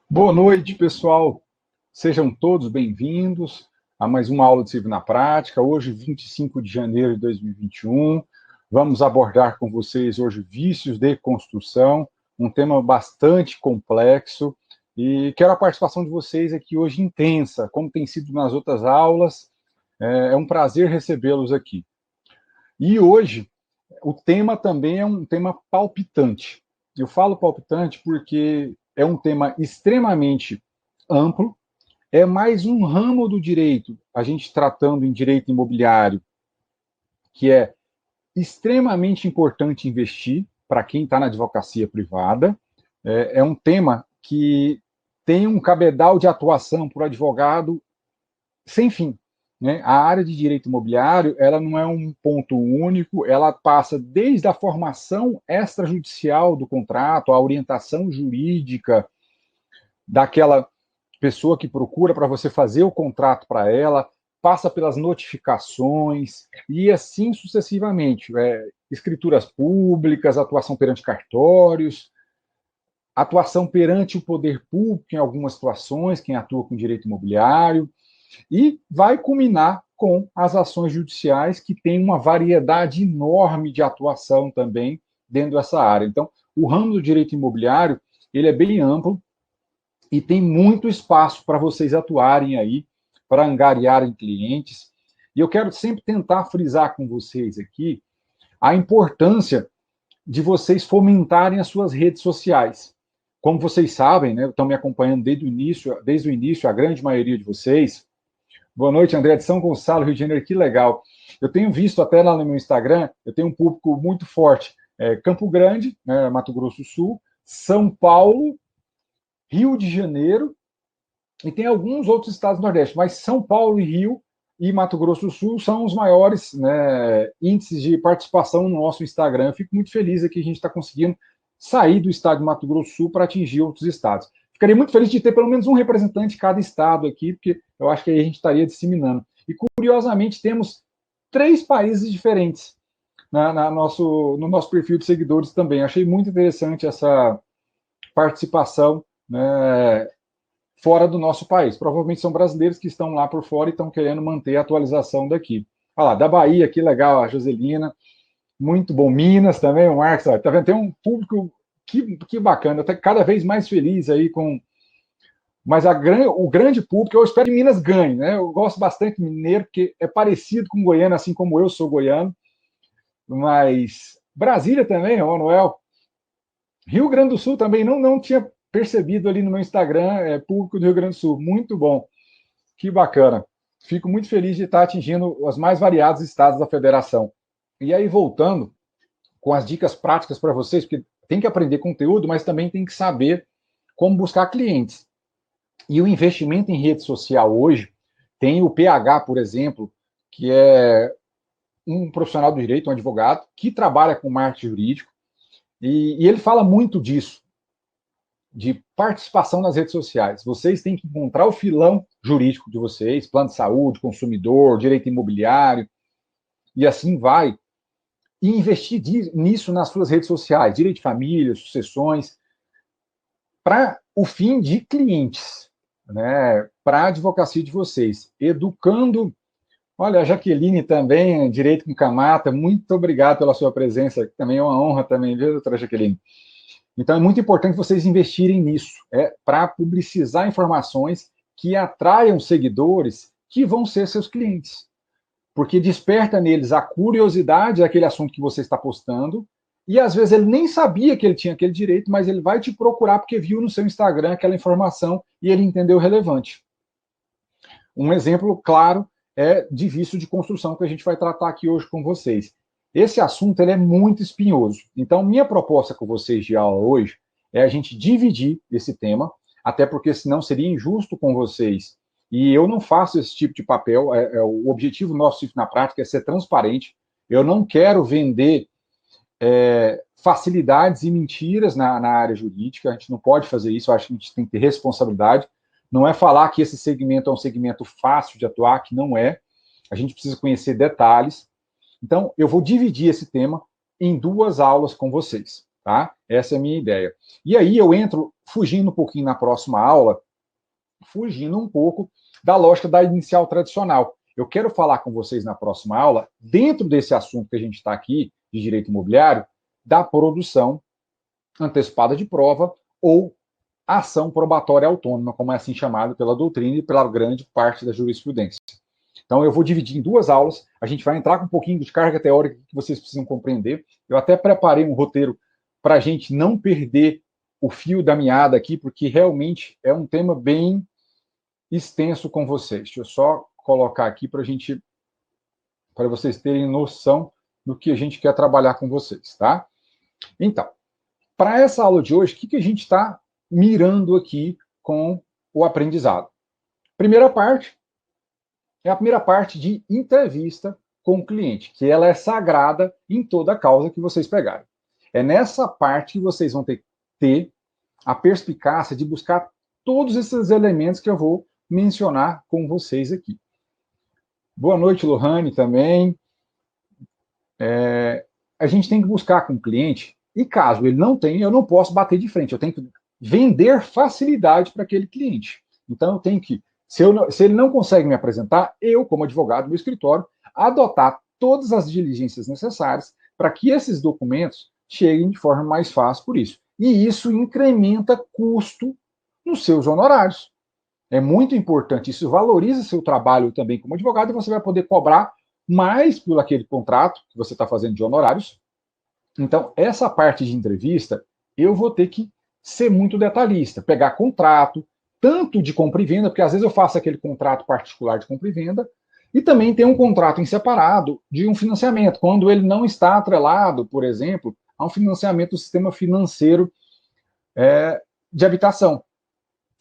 Boa noite, pessoal. Sejam todos bem-vindos a mais uma aula de Civil na Prática. Hoje, 25 de janeiro de 2021. Vamos abordar com vocês hoje vícios de construção, um tema bastante complexo. E quero a participação de vocês aqui hoje intensa, como tem sido nas outras aulas. É um prazer recebê-los aqui. E hoje, o tema também é um tema palpitante. Eu falo palpitante porque é um tema extremamente amplo, é mais um ramo do direito, a gente tratando em direito imobiliário, que é extremamente importante investir para quem está na advocacia privada. É um tema que tem um cabedal de atuação para o advogado sem fim. Né? A área de direito imobiliário ela não é um ponto único, ela passa desde a formação extrajudicial do contrato, a orientação jurídica daquela pessoa que procura para você fazer o contrato para ela, passa pelas notificações e assim sucessivamente. Escrituras públicas, atuação perante cartórios, atuação perante o poder público em algumas situações, quem atua com direito imobiliário, e vai culminar com as ações judiciais, que tem uma variedade enorme de atuação também dentro dessa área. Então, o ramo do direito imobiliário ele é bem amplo e tem muito espaço para vocês atuarem aí, para angariarem clientes. E eu quero sempre tentar frisar com vocês aqui a importância de vocês fomentarem as suas redes sociais. Como vocês sabem, né, estão me acompanhando desde o início, a grande maioria de vocês. Boa noite, André, de São Gonçalo, Rio de Janeiro, que legal. Eu tenho visto até lá no meu Instagram, eu tenho um público muito forte. Campo Grande, né, Mato Grosso do Sul, São Paulo, Rio de Janeiro, e tem alguns outros estados do Nordeste, mas São Paulo e Rio e Mato Grosso do Sul são os maiores, né, índices de participação no nosso Instagram. Eu fico muito feliz aqui que a gente está conseguindo sair do estado de Mato Grosso do Sul para atingir outros estados. Ficaria muito feliz de ter pelo menos um representante de cada estado aqui, porque eu acho que aí a gente estaria disseminando. E, curiosamente, temos 3 países diferentes no nosso perfil de seguidores também. Achei muito interessante essa participação, né, fora do nosso país. Provavelmente são brasileiros que estão lá por fora e estão querendo manter a atualização daqui. Olha lá, da Bahia, que legal, a Joselina. Muito bom. Minas também, o Marcos. Tá vendo? Tem um público que bacana. Até cada vez mais feliz aí com. Mas o grande público, eu espero que Minas ganhe, né? Eu gosto bastante de mineiro, porque é parecido com goiano, assim como eu sou goiano. Mas Brasília também, Manuel. Rio Grande do Sul também não tinha percebido ali no meu Instagram, público do Rio Grande do Sul. Muito bom. Que bacana. Fico muito feliz de estar atingindo os mais variados estados da federação. E aí, voltando com as dicas práticas para vocês, porque tem que aprender conteúdo, mas também tem que saber como buscar clientes. E o investimento em rede social hoje tem o PH, por exemplo, que é um profissional do direito, um advogado, que trabalha com marketing jurídico, e ele fala muito disso, de participação nas redes sociais. Vocês têm que encontrar o filão jurídico de vocês, plano de saúde, consumidor, direito imobiliário, e assim vai. E investir nisso nas suas redes sociais, direito de família, sucessões, para o fim de clientes, né? Para a advocacia de vocês, educando. Olha, a Jaqueline também, Direito com Camata, muito obrigado pela sua presença, também é uma honra também, viu, doutora Jaqueline? Então, é muito importante vocês investirem nisso, para publicizar informações que atraiam seguidores que vão ser seus clientes. Porque desperta neles a curiosidade daquele assunto que você está postando, e às vezes ele nem sabia que ele tinha aquele direito, mas ele vai te procurar porque viu no seu Instagram aquela informação e ele entendeu relevante. Um exemplo claro é de vício de construção que a gente vai tratar aqui hoje com vocês. Esse assunto ele é muito espinhoso. Então, minha proposta com vocês de aula hoje é a gente dividir esse tema, até porque senão seria injusto com vocês. E eu não faço esse tipo de papel. O objetivo nosso na prática é ser transparente. Eu não quero vender facilidades e mentiras na área jurídica. A gente não pode fazer isso. Eu acho que a gente tem que ter responsabilidade. Não é falar que esse segmento é um segmento fácil de atuar, que não é. A gente precisa conhecer detalhes. Então, eu vou dividir esse tema em 2 aulas com vocês, tá? Essa é a minha ideia. E aí eu entro, fugindo um pouquinho na próxima aula, fugindo um pouco da lógica da inicial tradicional. Eu quero falar com vocês na próxima aula, dentro desse assunto que a gente está aqui, de direito imobiliário, da produção antecipada de prova ou ação probatória autônoma, como é assim chamado pela doutrina e pela grande parte da jurisprudência. Então, eu vou dividir em duas aulas, a gente vai entrar com um pouquinho de carga teórica que vocês precisam compreender. Eu até preparei um roteiro para a gente não perder o fio da meada aqui, porque realmente é um tema bem extenso com vocês. Deixa eu só colocar aqui para vocês terem noção do que a gente quer trabalhar com vocês, tá? Então, para essa aula de hoje, o que a gente está mirando aqui com o aprendizado? Primeira parte é a primeira parte de entrevista com o cliente, que ela é sagrada em toda causa que vocês pegarem. É nessa parte que vocês vão ter a perspicácia de buscar todos esses elementos que eu vou mencionar com vocês aqui. Boa noite, Lohane, também. A gente tem que buscar com o cliente, e caso ele não tenha, eu não posso bater de frente, eu tenho que vender facilidade para aquele cliente. Então, eu tenho que, se ele não consegue me apresentar, eu, como advogado do meu escritório, adotar todas as diligências necessárias para que esses documentos cheguem de forma mais fácil por isso. E isso incrementa custo nos seus honorários. É muito importante, isso valoriza seu trabalho também como advogado, e você vai poder cobrar mais por aquele contrato que você está fazendo de honorários. Então, essa parte de entrevista, eu vou ter que ser muito detalhista, pegar contrato, tanto de compra e venda, porque às vezes eu faço aquele contrato particular de compra e venda, e também tem um contrato em separado de um financiamento, quando ele não está atrelado, por exemplo, a um financiamento do sistema financeiro de habitação,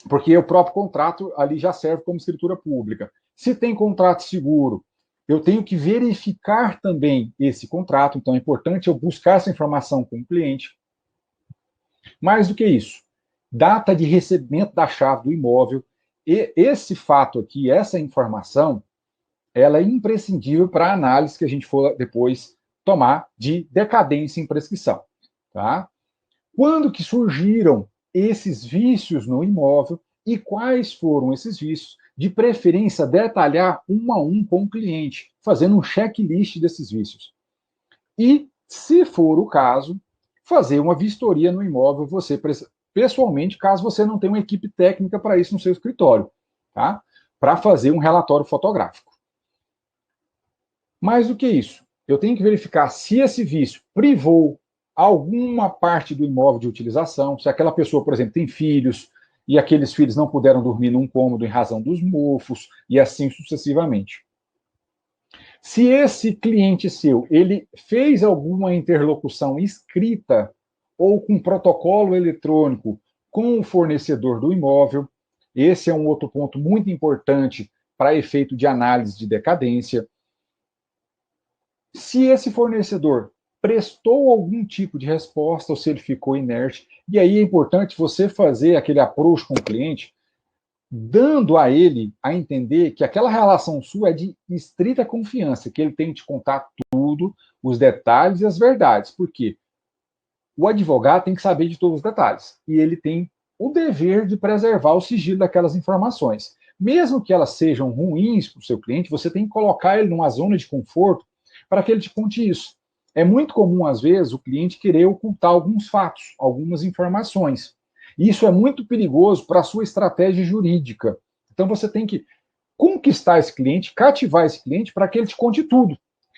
porque o próprio contrato ali já serve como escritura pública. Se tem contrato seguro, eu tenho que verificar também esse contrato, então é importante eu buscar essa informação com o cliente. Mais do que isso, data de recebimento da chave do imóvel, e esse fato aqui, essa informação, ela é imprescindível para a análise que a gente for depois tomar de decadência em prescrição. Tá? Quando que surgiram esses vícios no imóvel e quais foram esses vícios? De preferência, detalhar um a um com o cliente, fazendo um checklist desses vícios. E, se for o caso, fazer uma vistoria no imóvel, você pessoalmente, caso você não tenha uma equipe técnica para isso no seu escritório, tá? Para fazer um relatório fotográfico. Mais do que isso, eu tenho que verificar se esse vício privou alguma parte do imóvel de utilização, se aquela pessoa, por exemplo, tem filhos, e aqueles filhos não puderam dormir num cômodo em razão dos mofos, e assim sucessivamente. Se esse cliente seu, ele fez alguma interlocução escrita ou com protocolo eletrônico com o fornecedor do imóvel, esse é um outro ponto muito importante para efeito de análise de decadência. Se esse fornecedor prestou algum tipo de resposta ou se ele ficou inerte, e aí é importante você fazer aquele approach com o cliente, dando a ele a entender que aquela relação sua é de estrita confiança, que ele tem que te contar tudo, os detalhes e as verdades. Por quê? O advogado tem que saber de todos os detalhes, e ele tem o dever de preservar o sigilo daquelas informações. Mesmo que elas sejam ruins para o seu cliente, você tem que colocar ele numa zona de conforto para que ele te conte isso. É muito comum, às vezes, o cliente querer ocultar alguns fatos, algumas informações. E isso é muito perigoso para a sua estratégia jurídica. Então, você tem que conquistar esse cliente, cativar esse cliente para que ele te conte tudo.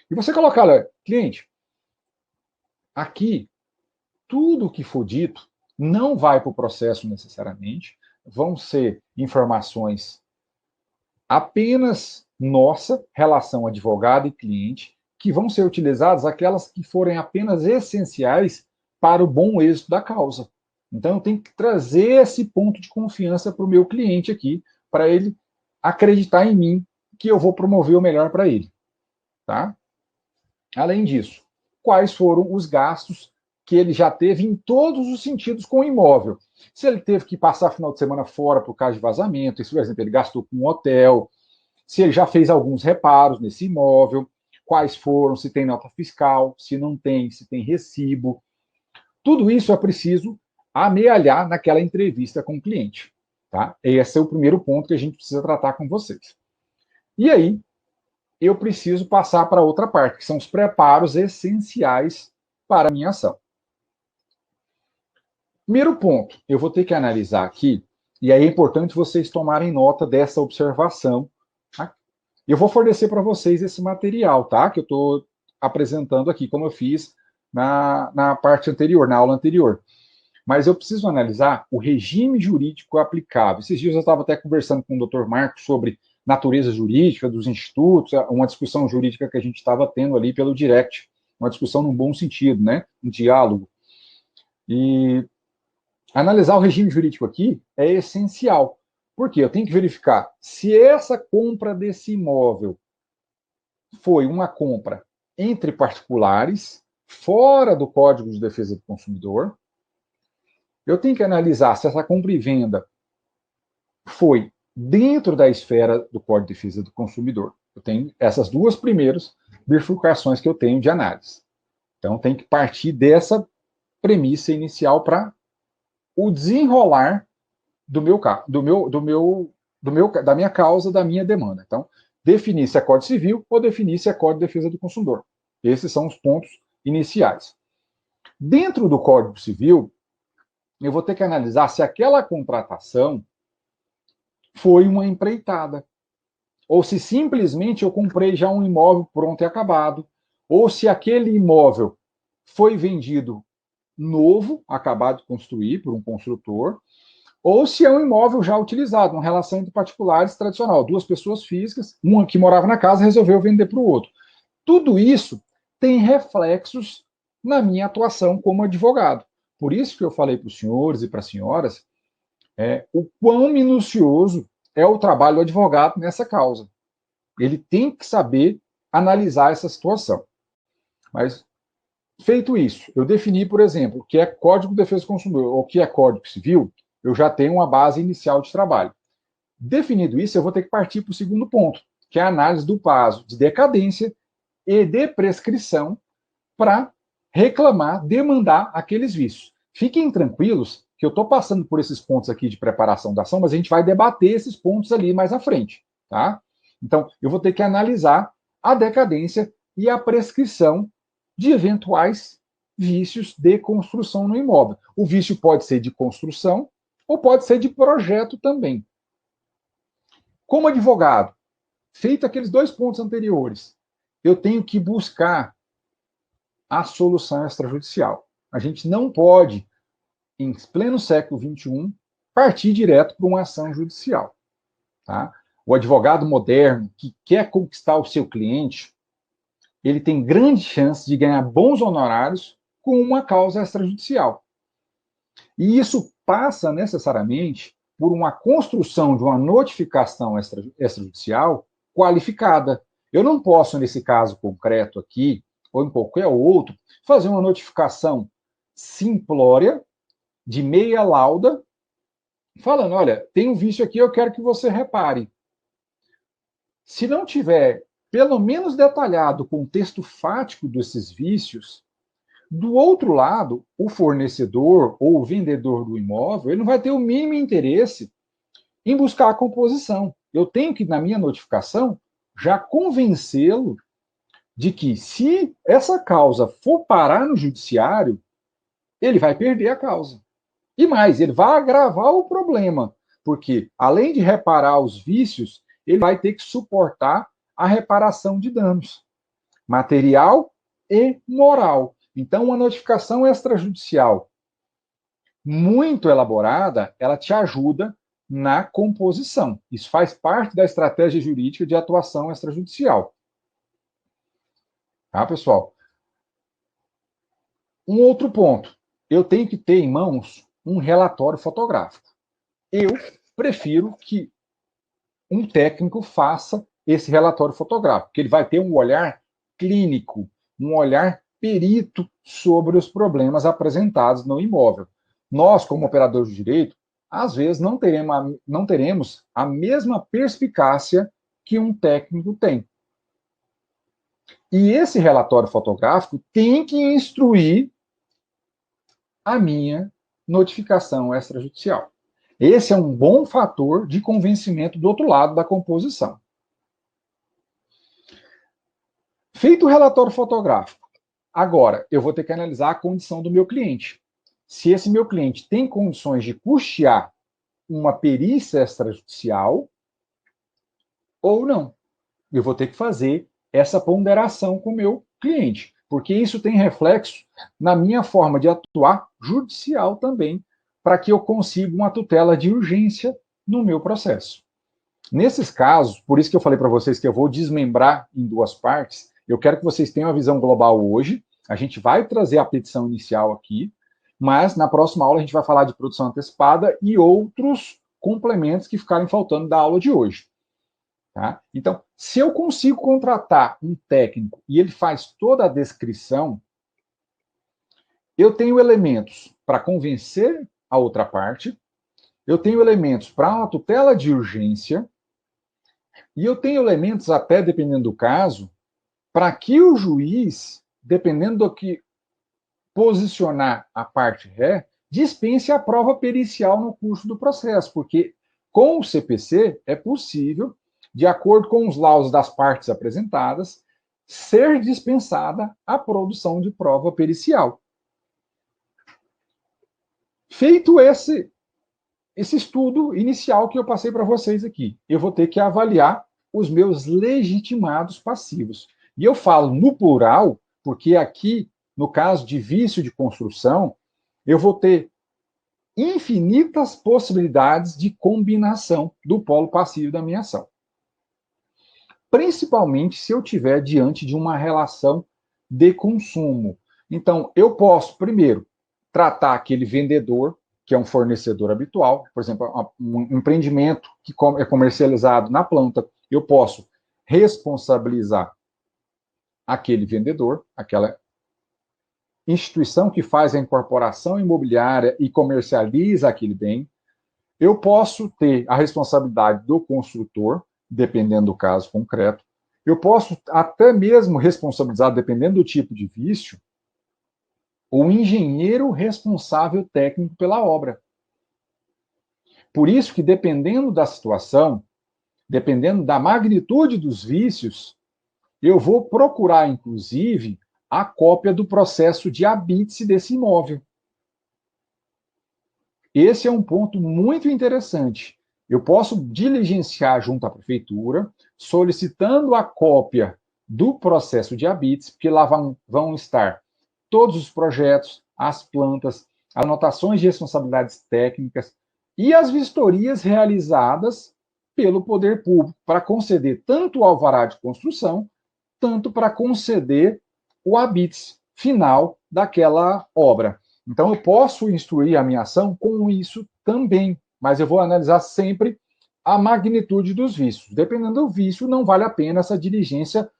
E você colocar lá, cliente, aqui, tudo o que for dito não vai para o processo necessariamente, vão ser informações apenas nossa, relação advogado e cliente, que vão ser utilizadas aquelas que forem apenas essenciais para o bom êxito da causa. Então, eu tenho que trazer esse ponto de confiança para o meu cliente aqui, para ele acreditar em mim que eu vou promover o melhor para ele. Tá? Além disso, quais foram os gastos que ele já teve em todos os sentidos com o imóvel? Se ele teve que passar final de semana fora por causa de vazamento, se, por exemplo, ele gastou com um hotel, se ele já fez alguns reparos nesse imóvel, quais foram, se tem nota fiscal, se não tem, se tem recibo, Tudo isso é preciso amealhar naquela entrevista com o cliente. Tá? Esse é o primeiro ponto que a gente precisa tratar com vocês. E aí, eu preciso passar para outra parte, que são os preparos essenciais para a minha ação. Primeiro ponto, eu vou ter que analisar aqui, e aí é importante vocês tomarem nota dessa observação. Tá? Eu vou fornecer para vocês esse material, tá? Que eu estou apresentando aqui, como eu fiz na parte anterior, na aula anterior. Mas eu preciso analisar o regime jurídico aplicável. Esses dias eu estava até conversando com o Dr. Marcos sobre natureza jurídica dos institutos, uma discussão jurídica que a gente estava tendo ali pelo direct, uma discussão num bom sentido, né? Um diálogo. E analisar o regime jurídico aqui é essencial. Por quê? Eu tenho que verificar se essa compra desse imóvel foi uma compra entre particulares, fora do Código de Defesa do Consumidor. Eu tenho que analisar se essa compra e venda foi dentro da esfera do Código de Defesa do Consumidor. Eu tenho essas duas primeiras bifurcações que eu tenho de análise. Então, tem que partir dessa premissa inicial para o desenrolar da minha causa, da minha demanda. Então, definir se é Código Civil ou definir se é Código de Defesa do Consumidor. Esses são os pontos iniciais. Dentro do Código Civil, eu vou ter que analisar se aquela contratação foi uma empreitada, ou se simplesmente eu comprei já um imóvel pronto e acabado, ou se aquele imóvel foi vendido novo, acabado de construir por um construtor, ou se é um imóvel já utilizado, uma relação entre particulares tradicional, duas pessoas físicas, uma que morava na casa resolveu vender para o outro. Tudo isso tem reflexos na minha atuação como advogado. Por isso que eu falei para os senhores e para as senhoras o quão minucioso é o trabalho do advogado nessa causa. Ele tem que saber analisar essa situação. Mas, feito isso, eu defini, por exemplo, o que é Código de Defesa do Consumidor ou o que é Código Civil, eu já tenho uma base inicial de trabalho. Definido isso, eu vou ter que partir para o segundo ponto, que é a análise do prazo de decadência e de prescrição para reclamar, demandar aqueles vícios. Fiquem tranquilos que eu estou passando por esses pontos aqui de preparação da ação, mas a gente vai debater esses pontos ali mais à frente, tá? Então, eu vou ter que analisar a decadência e a prescrição de eventuais vícios de construção no imóvel. O vício pode ser de construção ou pode ser de projeto também. Como advogado, feito aqueles dois pontos anteriores, eu tenho que buscar a solução extrajudicial. A gente não pode, em pleno século XXI, partir direto para uma ação judicial. Tá? O advogado moderno que quer conquistar o seu cliente, ele tem grande chance de ganhar bons honorários com uma causa extrajudicial. E isso passa necessariamente por uma construção de uma notificação extrajudicial qualificada. Eu não posso, nesse caso concreto aqui, ou em qualquer outro, fazer uma notificação simplória, de meia lauda, falando, olha, tem um vício aqui, eu quero que você repare. Se não tiver, pelo menos detalhado o contexto fático desses vícios, do outro lado, o fornecedor ou o vendedor do imóvel, ele não vai ter o mínimo interesse em buscar a composição. Eu tenho que, na minha notificação, já convencê-lo de que, se essa causa for parar no judiciário, ele vai perder a causa. E mais, ele vai agravar o problema, porque, além de reparar os vícios, ele vai ter que suportar a reparação de danos material e moral. Então, uma notificação extrajudicial muito elaborada, ela te ajuda na composição. Isso faz parte da estratégia jurídica de atuação extrajudicial. Tá, pessoal? Um outro ponto. Eu tenho que ter em mãos um relatório fotográfico. Eu prefiro que um técnico faça esse relatório fotográfico, que ele vai ter um olhar clínico, um olhar perito sobre os problemas apresentados no imóvel. Nós, como operadores de direito, às vezes não teremos a mesma perspicácia que um técnico tem. E esse relatório fotográfico tem que instruir a minha notificação extrajudicial. Esse é um bom fator de convencimento do outro lado da composição. Feito o relatório fotográfico, agora eu vou ter que analisar a condição do meu cliente. Se esse meu cliente tem condições de custear uma perícia extrajudicial ou não. Eu vou ter que fazer essa ponderação com o meu cliente, porque isso tem reflexo na minha forma de atuar judicial também, para que eu consiga uma tutela de urgência no meu processo. Nesses casos, por isso que eu falei para vocês que eu vou desmembrar em duas partes, eu quero que vocês tenham a visão global hoje, a gente vai trazer a petição inicial aqui, mas na próxima aula a gente vai falar de produção antecipada e outros complementos que ficarem faltando da aula de hoje. Tá? Então, se eu consigo contratar um técnico e ele faz toda a descrição, eu tenho elementos para convencer a outra parte, eu tenho elementos para uma tutela de urgência, e eu tenho elementos, até dependendo do caso, para que o juiz, dependendo do que posicionar a parte ré, dispense a prova pericial no curso do processo, porque com o CPC é possível, de acordo com os laudos das partes apresentadas, ser dispensada a produção de prova pericial. Feito esse estudo inicial que eu passei para vocês aqui, eu vou ter que avaliar os meus legitimados passivos. E eu falo no plural, porque aqui, no caso de vício de construção, eu vou ter infinitas possibilidades de combinação do polo passivo da minha ação. Principalmente se eu estiver diante de uma relação de consumo. Então, eu posso, primeiro, tratar aquele vendedor, que é um fornecedor habitual, por exemplo, um empreendimento que é comercializado na planta, eu posso responsabilizar aquele vendedor, aquela instituição que faz a incorporação imobiliária e comercializa aquele bem. Eu posso ter a responsabilidade do construtor, dependendo do caso concreto. Eu posso até mesmo responsabilizar, dependendo do tipo de vício, o engenheiro responsável técnico pela obra. Por isso que, dependendo da situação, dependendo da magnitude dos vícios, eu vou procurar, inclusive, a cópia do processo de habite desse imóvel. Esse é um ponto muito interessante. Eu posso diligenciar junto à prefeitura, solicitando a cópia do processo de habite, porque lá vão estar todos os projetos, as plantas, anotações de responsabilidades técnicas e as vistorias realizadas pelo poder público para conceder tanto o alvará de construção, tanto para conceder o habite final daquela obra. Então, eu posso instruir a minha ação com isso também, mas eu vou analisar sempre a magnitude dos vícios. Dependendo do vício, não vale a pena essa diligência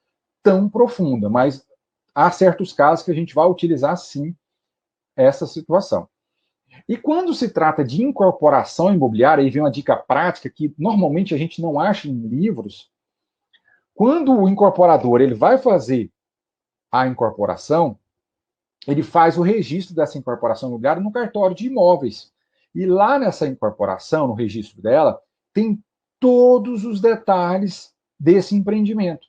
tão profunda, mas há certos casos que a gente vai utilizar, sim, essa situação. E quando se trata de incorporação imobiliária, aí vem uma dica prática que normalmente a gente não acha em livros. Quando o incorporador ele vai fazer a incorporação, ele faz o registro dessa incorporação imobiliária no cartório de imóveis. E lá nessa incorporação, no registro dela, tem todos os detalhes desse empreendimento.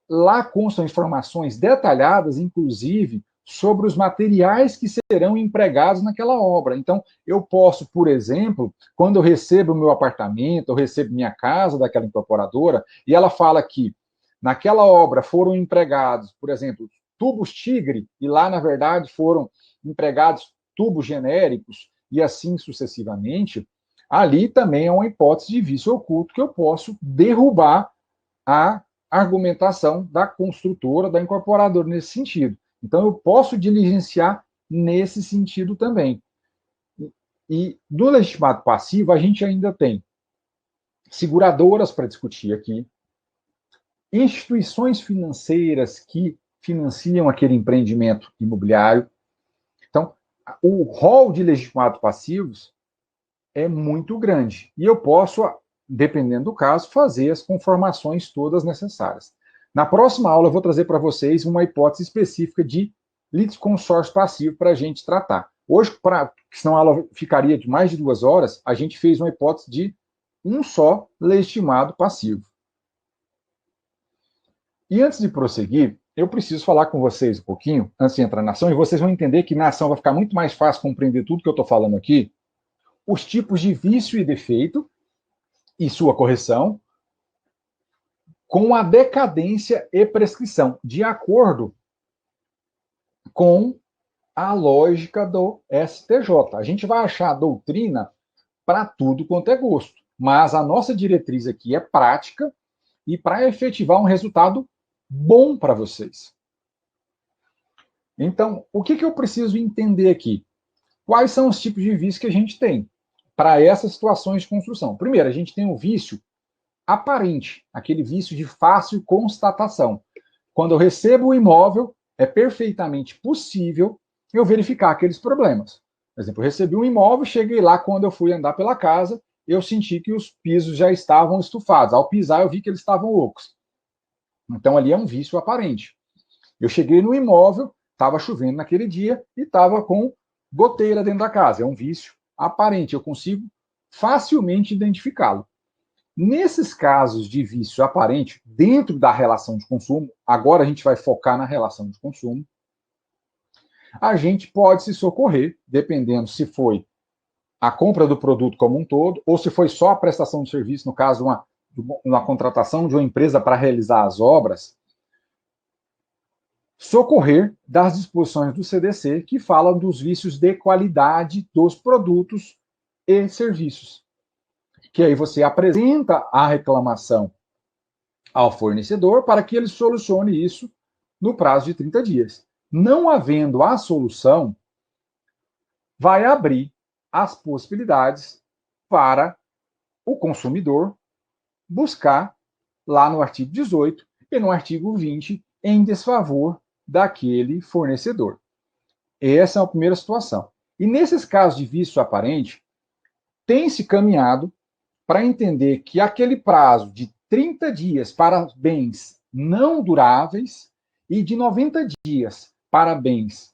Lá constam informações detalhadas, inclusive, sobre os materiais que serão empregados naquela obra. Então, eu posso, por exemplo, quando eu recebo o meu apartamento, eu recebo minha casa daquela incorporadora, e ela fala que naquela obra foram empregados, por exemplo, tubos tigre, e lá, na verdade, foram empregados tubos genéricos, e assim sucessivamente, ali também é uma hipótese de vício oculto que eu posso derrubar a argumentação da construtora, da incorporadora nesse sentido. Então, eu posso diligenciar nesse sentido também. E do legitimado passivo, a gente ainda tem seguradoras para discutir aqui, instituições financeiras que financiam aquele empreendimento imobiliário. Então, o rol de legitimados passivos é muito grande. E eu posso, dependendo do caso, fazer as conformações todas necessárias. Na próxima aula, eu vou trazer para vocês uma hipótese específica de litisconsórcio passivo para a gente tratar. Hoje, senão ela ficaria de mais de 2 horas, a gente fez uma hipótese de um só legitimado passivo. E antes de prosseguir, eu preciso falar com vocês um pouquinho, antes de entrar na ação, e vocês vão entender que na ação vai ficar muito mais fácil compreender tudo que eu estou falando aqui, os tipos de vício e defeito e sua correção, com a decadência e prescrição, de acordo com a lógica do STJ. A gente vai achar doutrina para tudo quanto é gosto, mas a nossa diretriz aqui é prática e para efetivar um resultado bom para vocês. Então, o que eu preciso entender aqui? Quais são os tipos de vício que a gente tem para essas situações de construção? Primeiro, a gente tem o vício aparente, aquele vício de fácil constatação. Quando eu recebo o imóvel, é perfeitamente possível eu verificar aqueles problemas. Por exemplo, eu recebi um imóvel, cheguei lá, quando eu fui andar pela casa, eu senti que os pisos já estavam estufados. Ao pisar, eu vi que eles estavam ocos. Então, ali é um vício aparente. Eu cheguei no imóvel, estava chovendo naquele dia e estava com goteira dentro da casa. É um vício aparente, eu consigo facilmente identificá-lo. Nesses casos de vício aparente, dentro da relação de consumo, agora a gente vai focar na relação de consumo, a gente pode se socorrer, dependendo se foi a compra do produto como um todo, ou se foi só a prestação de serviço, no caso, uma contratação de uma empresa para realizar as obras, socorrer das disposições do CDC, que falam dos vícios de qualidade dos produtos e serviços. Que aí você apresenta a reclamação ao fornecedor para que ele solucione isso no prazo de 30 dias. Não havendo a solução, vai abrir as possibilidades para o consumidor buscar lá no artigo 18 e no artigo 20 em desfavor daquele fornecedor. Essa é a primeira situação. E nesses casos de vício aparente, tem se caminhado para entender que aquele prazo de 30 dias para bens não duráveis e de 90 dias para bens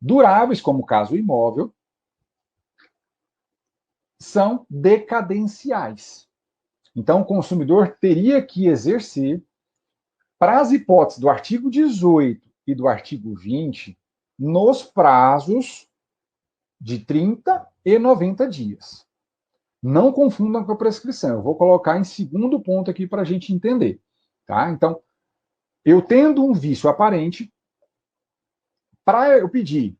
duráveis, como o caso imóvel, são decadenciais. Então, o consumidor teria que exercer, para as hipóteses do artigo 18 e do artigo 20, nos prazos de 30 e 90 dias. Não confundam com a prescrição. Eu vou colocar em segundo ponto aqui para a gente entender. Tá? Então, eu tendo um vício aparente, para eu pedir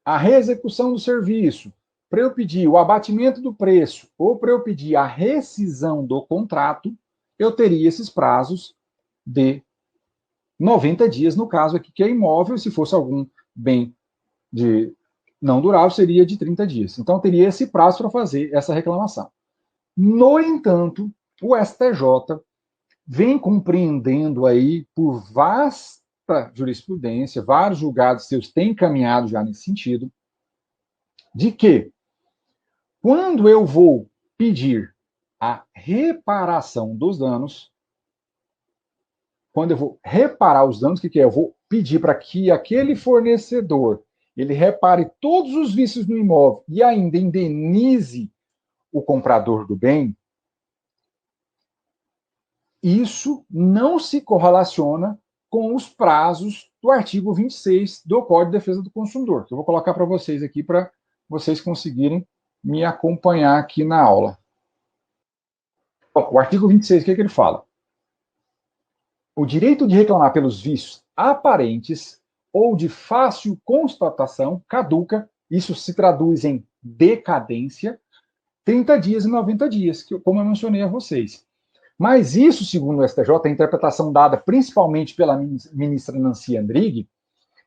a reexecução do serviço, para eu pedir o abatimento do preço, ou para eu pedir a rescisão do contrato, eu teria esses prazos de 90 dias, no caso aqui, que é imóvel, se fosse algum bem de não durável, seria de 30 dias. Então, teria esse prazo para fazer essa reclamação. No entanto, o STJ vem compreendendo aí, por vasta jurisprudência, vários julgados seus têm caminhado já nesse sentido, de que, quando eu vou pedir a reparação dos danos, quando eu vou reparar os danos, o que é? Eu vou pedir para que aquele fornecedor ele repare todos os vícios no imóvel e ainda indenize o comprador do bem, isso não se correlaciona com os prazos do artigo 26 do Código de Defesa do Consumidor, que eu vou colocar para vocês aqui para vocês conseguirem me acompanhar aqui na aula. Bom, o artigo 26, o que ele fala? O direito de reclamar pelos vícios aparentes ou de fácil constatação caduca, isso se traduz em decadência, 30 dias e 90 dias, como eu mencionei a vocês. Mas isso, segundo o STJ, a interpretação dada principalmente pela ministra Nancy Andrighi,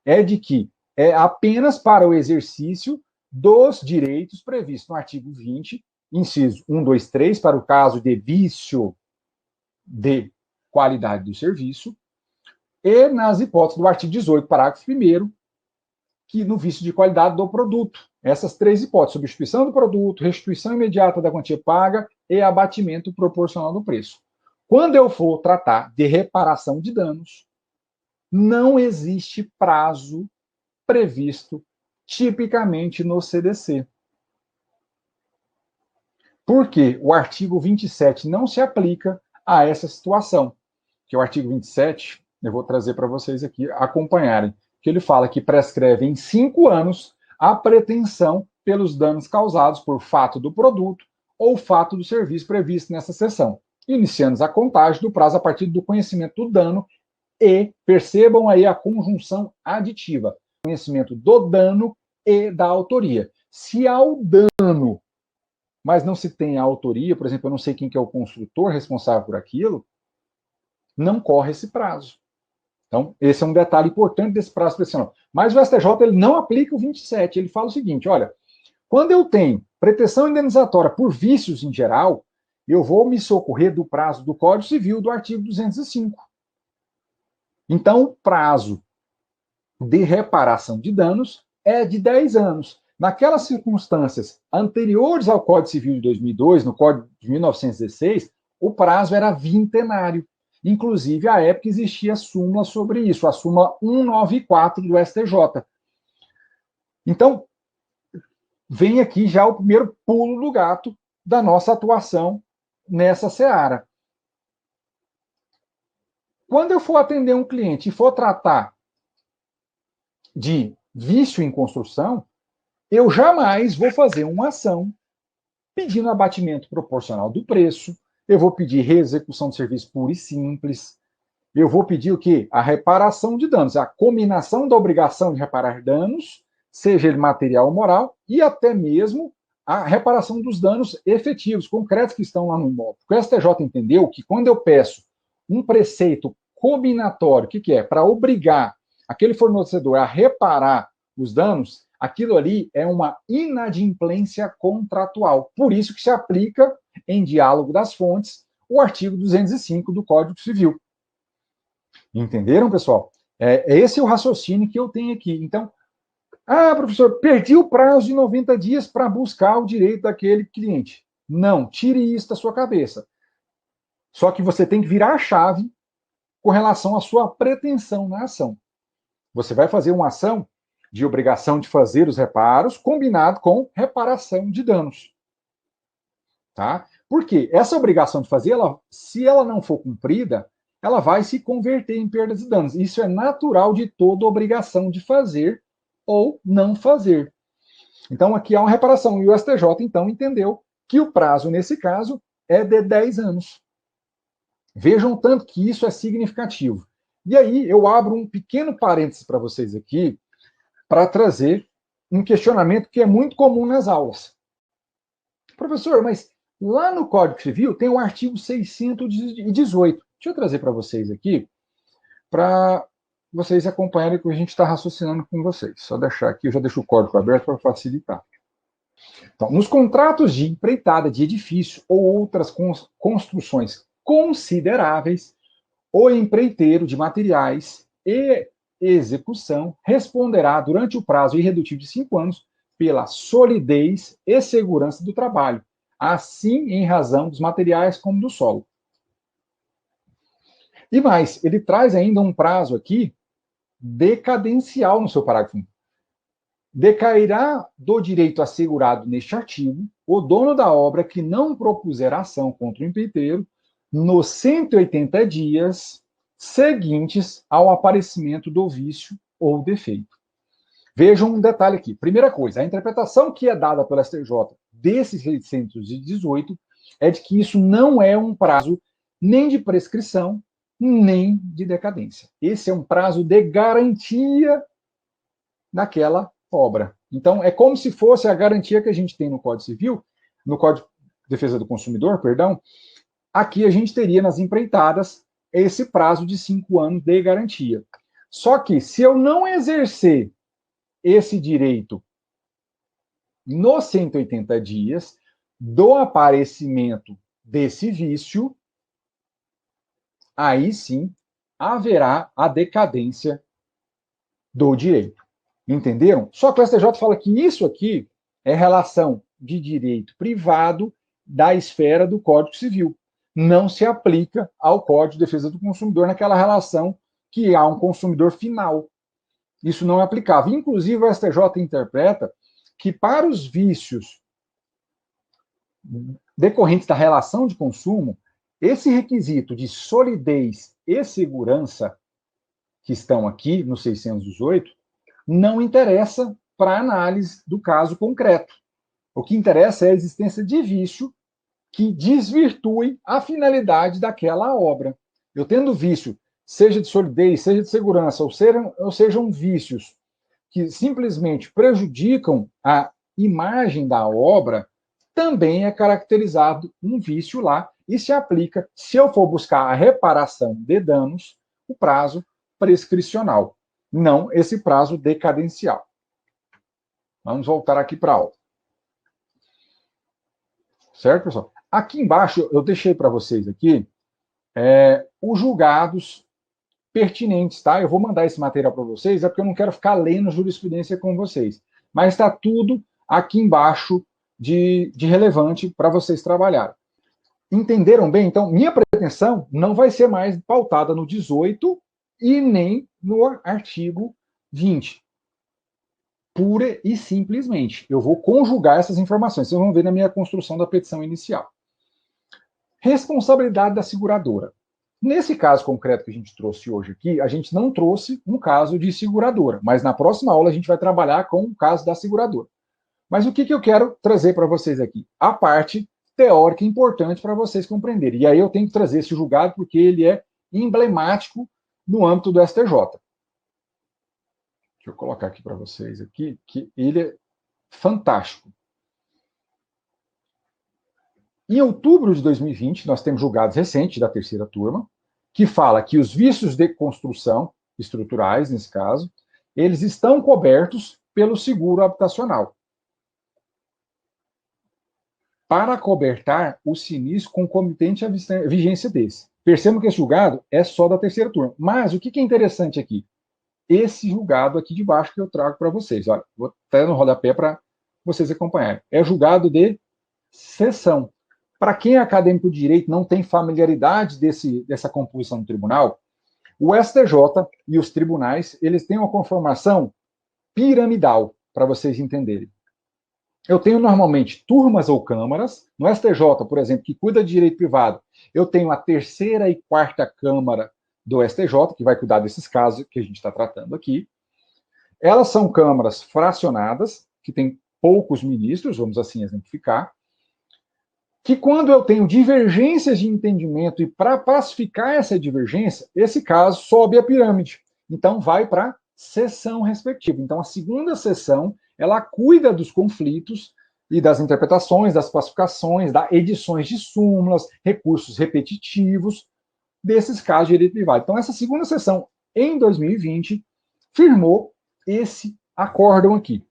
é de que é apenas para o exercício dos direitos previstos no artigo 20, inciso 1, 2, 3, para o caso de vício de qualidade do serviço, e nas hipóteses do artigo 18, parágrafo 1º, que no vício de qualidade do produto. Essas três hipóteses: substituição do produto, restituição imediata da quantia paga e abatimento proporcional do preço. Quando eu for tratar de reparação de danos, não existe prazo previsto tipicamente no CDC. Porque o artigo 27 não se aplica a essa situação, que o artigo 27, eu vou trazer para vocês aqui acompanharem, que ele fala que prescreve em 5 anos a pretensão pelos danos causados por fato do produto ou fato do serviço previsto nessa seção, iniciando a contagem do prazo a partir do conhecimento do dano e, percebam aí a conjunção aditiva, conhecimento do dano e da autoria. Se há o dano, mas não se tem a autoria, por exemplo, eu não sei quem que é o construtor responsável por aquilo, não corre esse prazo. Então, esse é um detalhe importante desse prazo prescricional. Mas o STJ ele não aplica o 27, ele fala o seguinte, olha, quando eu tenho pretensão indenizatória por vícios em geral, eu vou me socorrer do prazo do Código Civil do artigo 205. Então, o prazo de reparação de danos é de 10 anos. Naquelas circunstâncias anteriores ao Código Civil de 2002, no Código de 1916, o prazo era vintenário. Inclusive, à época existia súmula sobre isso, a súmula 194 do STJ. Então, vem aqui já o primeiro pulo do gato da nossa atuação nessa seara. Quando eu for atender um cliente e for tratar de vício em construção, eu jamais vou fazer uma ação pedindo abatimento proporcional do preço, eu vou pedir reexecução de serviço puro e simples, eu vou pedir o quê? A reparação de danos, a combinação da obrigação de reparar danos, seja ele material ou moral, e até mesmo a reparação dos danos efetivos, concretos que estão lá no imóvel. O STJ entendeu que quando eu peço um preceito combinatório, o que é? Para obrigar aquele fornecedor a reparar os danos, aquilo ali é uma inadimplência contratual. Por isso que se aplica, em diálogo das fontes, o artigo 205 do Código Civil. Entenderam, pessoal? Esse é o raciocínio que eu tenho aqui. Então, professor, perdi o prazo de 90 dias para buscar o direito daquele cliente. Não, tire isso da sua cabeça. Só que você tem que virar a chave com relação à sua pretensão na ação. Você vai fazer uma ação de obrigação de fazer os reparos, combinado com reparação de danos. Tá? Por quê? Essa obrigação de fazer, se ela não for cumprida, ela vai se converter em perdas e danos. Isso é natural de toda obrigação de fazer ou não fazer. Então, aqui há uma reparação. E o STJ, então, entendeu que o prazo, nesse caso, é de 10 anos. Vejam tanto que isso é significativo. E aí, eu abro um pequeno parênteses para vocês aqui, para trazer um questionamento que é muito comum nas aulas. Professor, mas lá no Código Civil tem o artigo 618. Deixa eu trazer para vocês aqui, para vocês acompanharem o que a gente está raciocinando com vocês. Só deixar aqui, eu já deixo o código aberto para facilitar. Então, nos contratos de empreitada de edifício ou outras construções consideráveis, o empreiteiro de materiais e execução responderá durante o prazo irredutível de 5 anos pela solidez e segurança do trabalho, assim em razão dos materiais como do solo. E mais, ele traz ainda um prazo aqui decadencial no seu parágrafo 1. Decairá do direito assegurado neste artigo o dono da obra que não propuser ação contra o empreiteiro nos 180 dias seguintes ao aparecimento do vício ou defeito. Vejam um detalhe aqui. Primeira coisa, a interpretação que é dada pela STJ desses 618 é de que isso não é um prazo nem de prescrição, nem de decadência. Esse é um prazo de garantia naquela obra. Então, é como se fosse a garantia que a gente tem no Código Civil, no Código de Defesa do Consumidor, perdão, aqui a gente teria nas empreitadas esse prazo de 5 anos de garantia. Só que, se eu não exercer esse direito nos 180 dias do aparecimento desse vício, aí sim haverá a decadência do direito. Entenderam? Só que o STJ fala que isso aqui é relação de direito privado da esfera do Código Civil. Não se aplica ao Código de Defesa do Consumidor naquela relação que há um consumidor final. isso não é aplicável. Inclusive, o STJ interpreta que para os vícios decorrentes da relação de consumo, esse requisito de solidez e segurança que estão aqui no 618 não interessa para a análise do caso concreto. O que interessa é a existência de vício que desvirtuem a finalidade daquela obra. Eu tendo vício, seja de solidez, seja de segurança, ou sejam vícios que simplesmente prejudicam a imagem da obra, também é caracterizado um vício lá e se aplica, se eu for buscar a reparação de danos, o prazo prescricional, não esse prazo decadencial. Vamos voltar aqui para a aula. Certo, pessoal? Aqui embaixo, eu deixei para vocês aqui os julgados pertinentes, tá? Eu vou mandar esse material para vocês, é porque eu não quero ficar lendo jurisprudência com vocês. Mas está tudo aqui embaixo de relevante para vocês trabalharem. Entenderam bem? Então, minha pretensão não vai ser mais pautada no 18 e nem no artigo 20. Pura e simplesmente. Eu vou conjugar essas informações. Vocês vão ver na minha construção da petição inicial. Responsabilidade da seguradora. Nesse caso concreto que a gente trouxe hoje aqui, a gente não trouxe um caso de seguradora, mas na próxima aula a gente vai trabalhar com o caso da seguradora. Mas o que eu quero trazer para vocês aqui? A parte teórica importante para vocês compreenderem. E aí eu tenho que trazer esse julgado porque ele é emblemático no âmbito do STJ. Deixa eu colocar aqui para vocês aqui, que ele é fantástico. Em outubro de 2020, nós temos julgados recentes da terceira turma, que fala que os vícios de construção, estruturais nesse caso, eles estão cobertos pelo seguro habitacional. Para cobertar o sinistro concomitante à vigência desse. Percebam que esse julgado é só da terceira turma. Mas o que é interessante aqui? Esse julgado aqui de baixo que eu trago para vocês. Olha, vou até no rodapé para vocês acompanharem. É julgado de sessão. Para quem é acadêmico de direito não tem familiaridade dessa composição do tribunal, o STJ e os tribunais, eles têm uma conformação piramidal, para vocês entenderem. Eu tenho normalmente turmas ou câmaras. No STJ, por exemplo, que cuida de direito privado, eu tenho a terceira e quarta câmara do STJ, que vai cuidar desses casos que a gente está tratando aqui. Elas são câmaras fracionadas, que tem poucos ministros, vamos assim exemplificar, que quando eu tenho divergências de entendimento e para pacificar essa divergência, esse caso sobe a pirâmide. Então, vai para a sessão respectiva. Então, a segunda sessão, ela cuida dos conflitos e das interpretações, das pacificações, das edições de súmulas, recursos repetitivos desses casos de direito privado. Então, essa segunda sessão, em 2020, firmou esse acórdão aqui,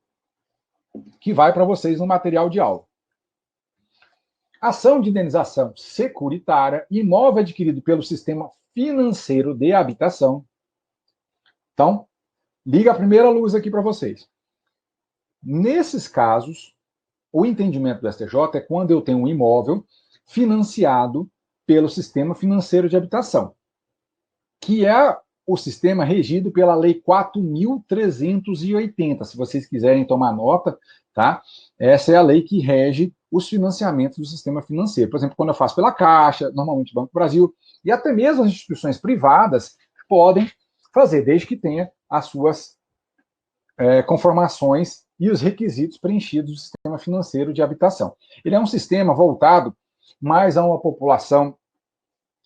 que vai para vocês no material de aula. Ação de indenização securitária, imóvel adquirido pelo sistema financeiro de habitação. Então, liga a primeira luz aqui para vocês. Nesses casos, o entendimento do STJ é quando eu tenho um imóvel financiado pelo sistema financeiro de habitação, que é o sistema regido pela Lei 4.380. Se vocês quiserem tomar nota, tá? Essa é a lei que rege os financiamentos do sistema financeiro. Por exemplo, quando eu faço pela Caixa, normalmente Banco do Brasil, e até mesmo as instituições privadas podem fazer, desde que tenha as suas conformações e os requisitos preenchidos do sistema financeiro de habitação. Ele é um sistema voltado mais a uma população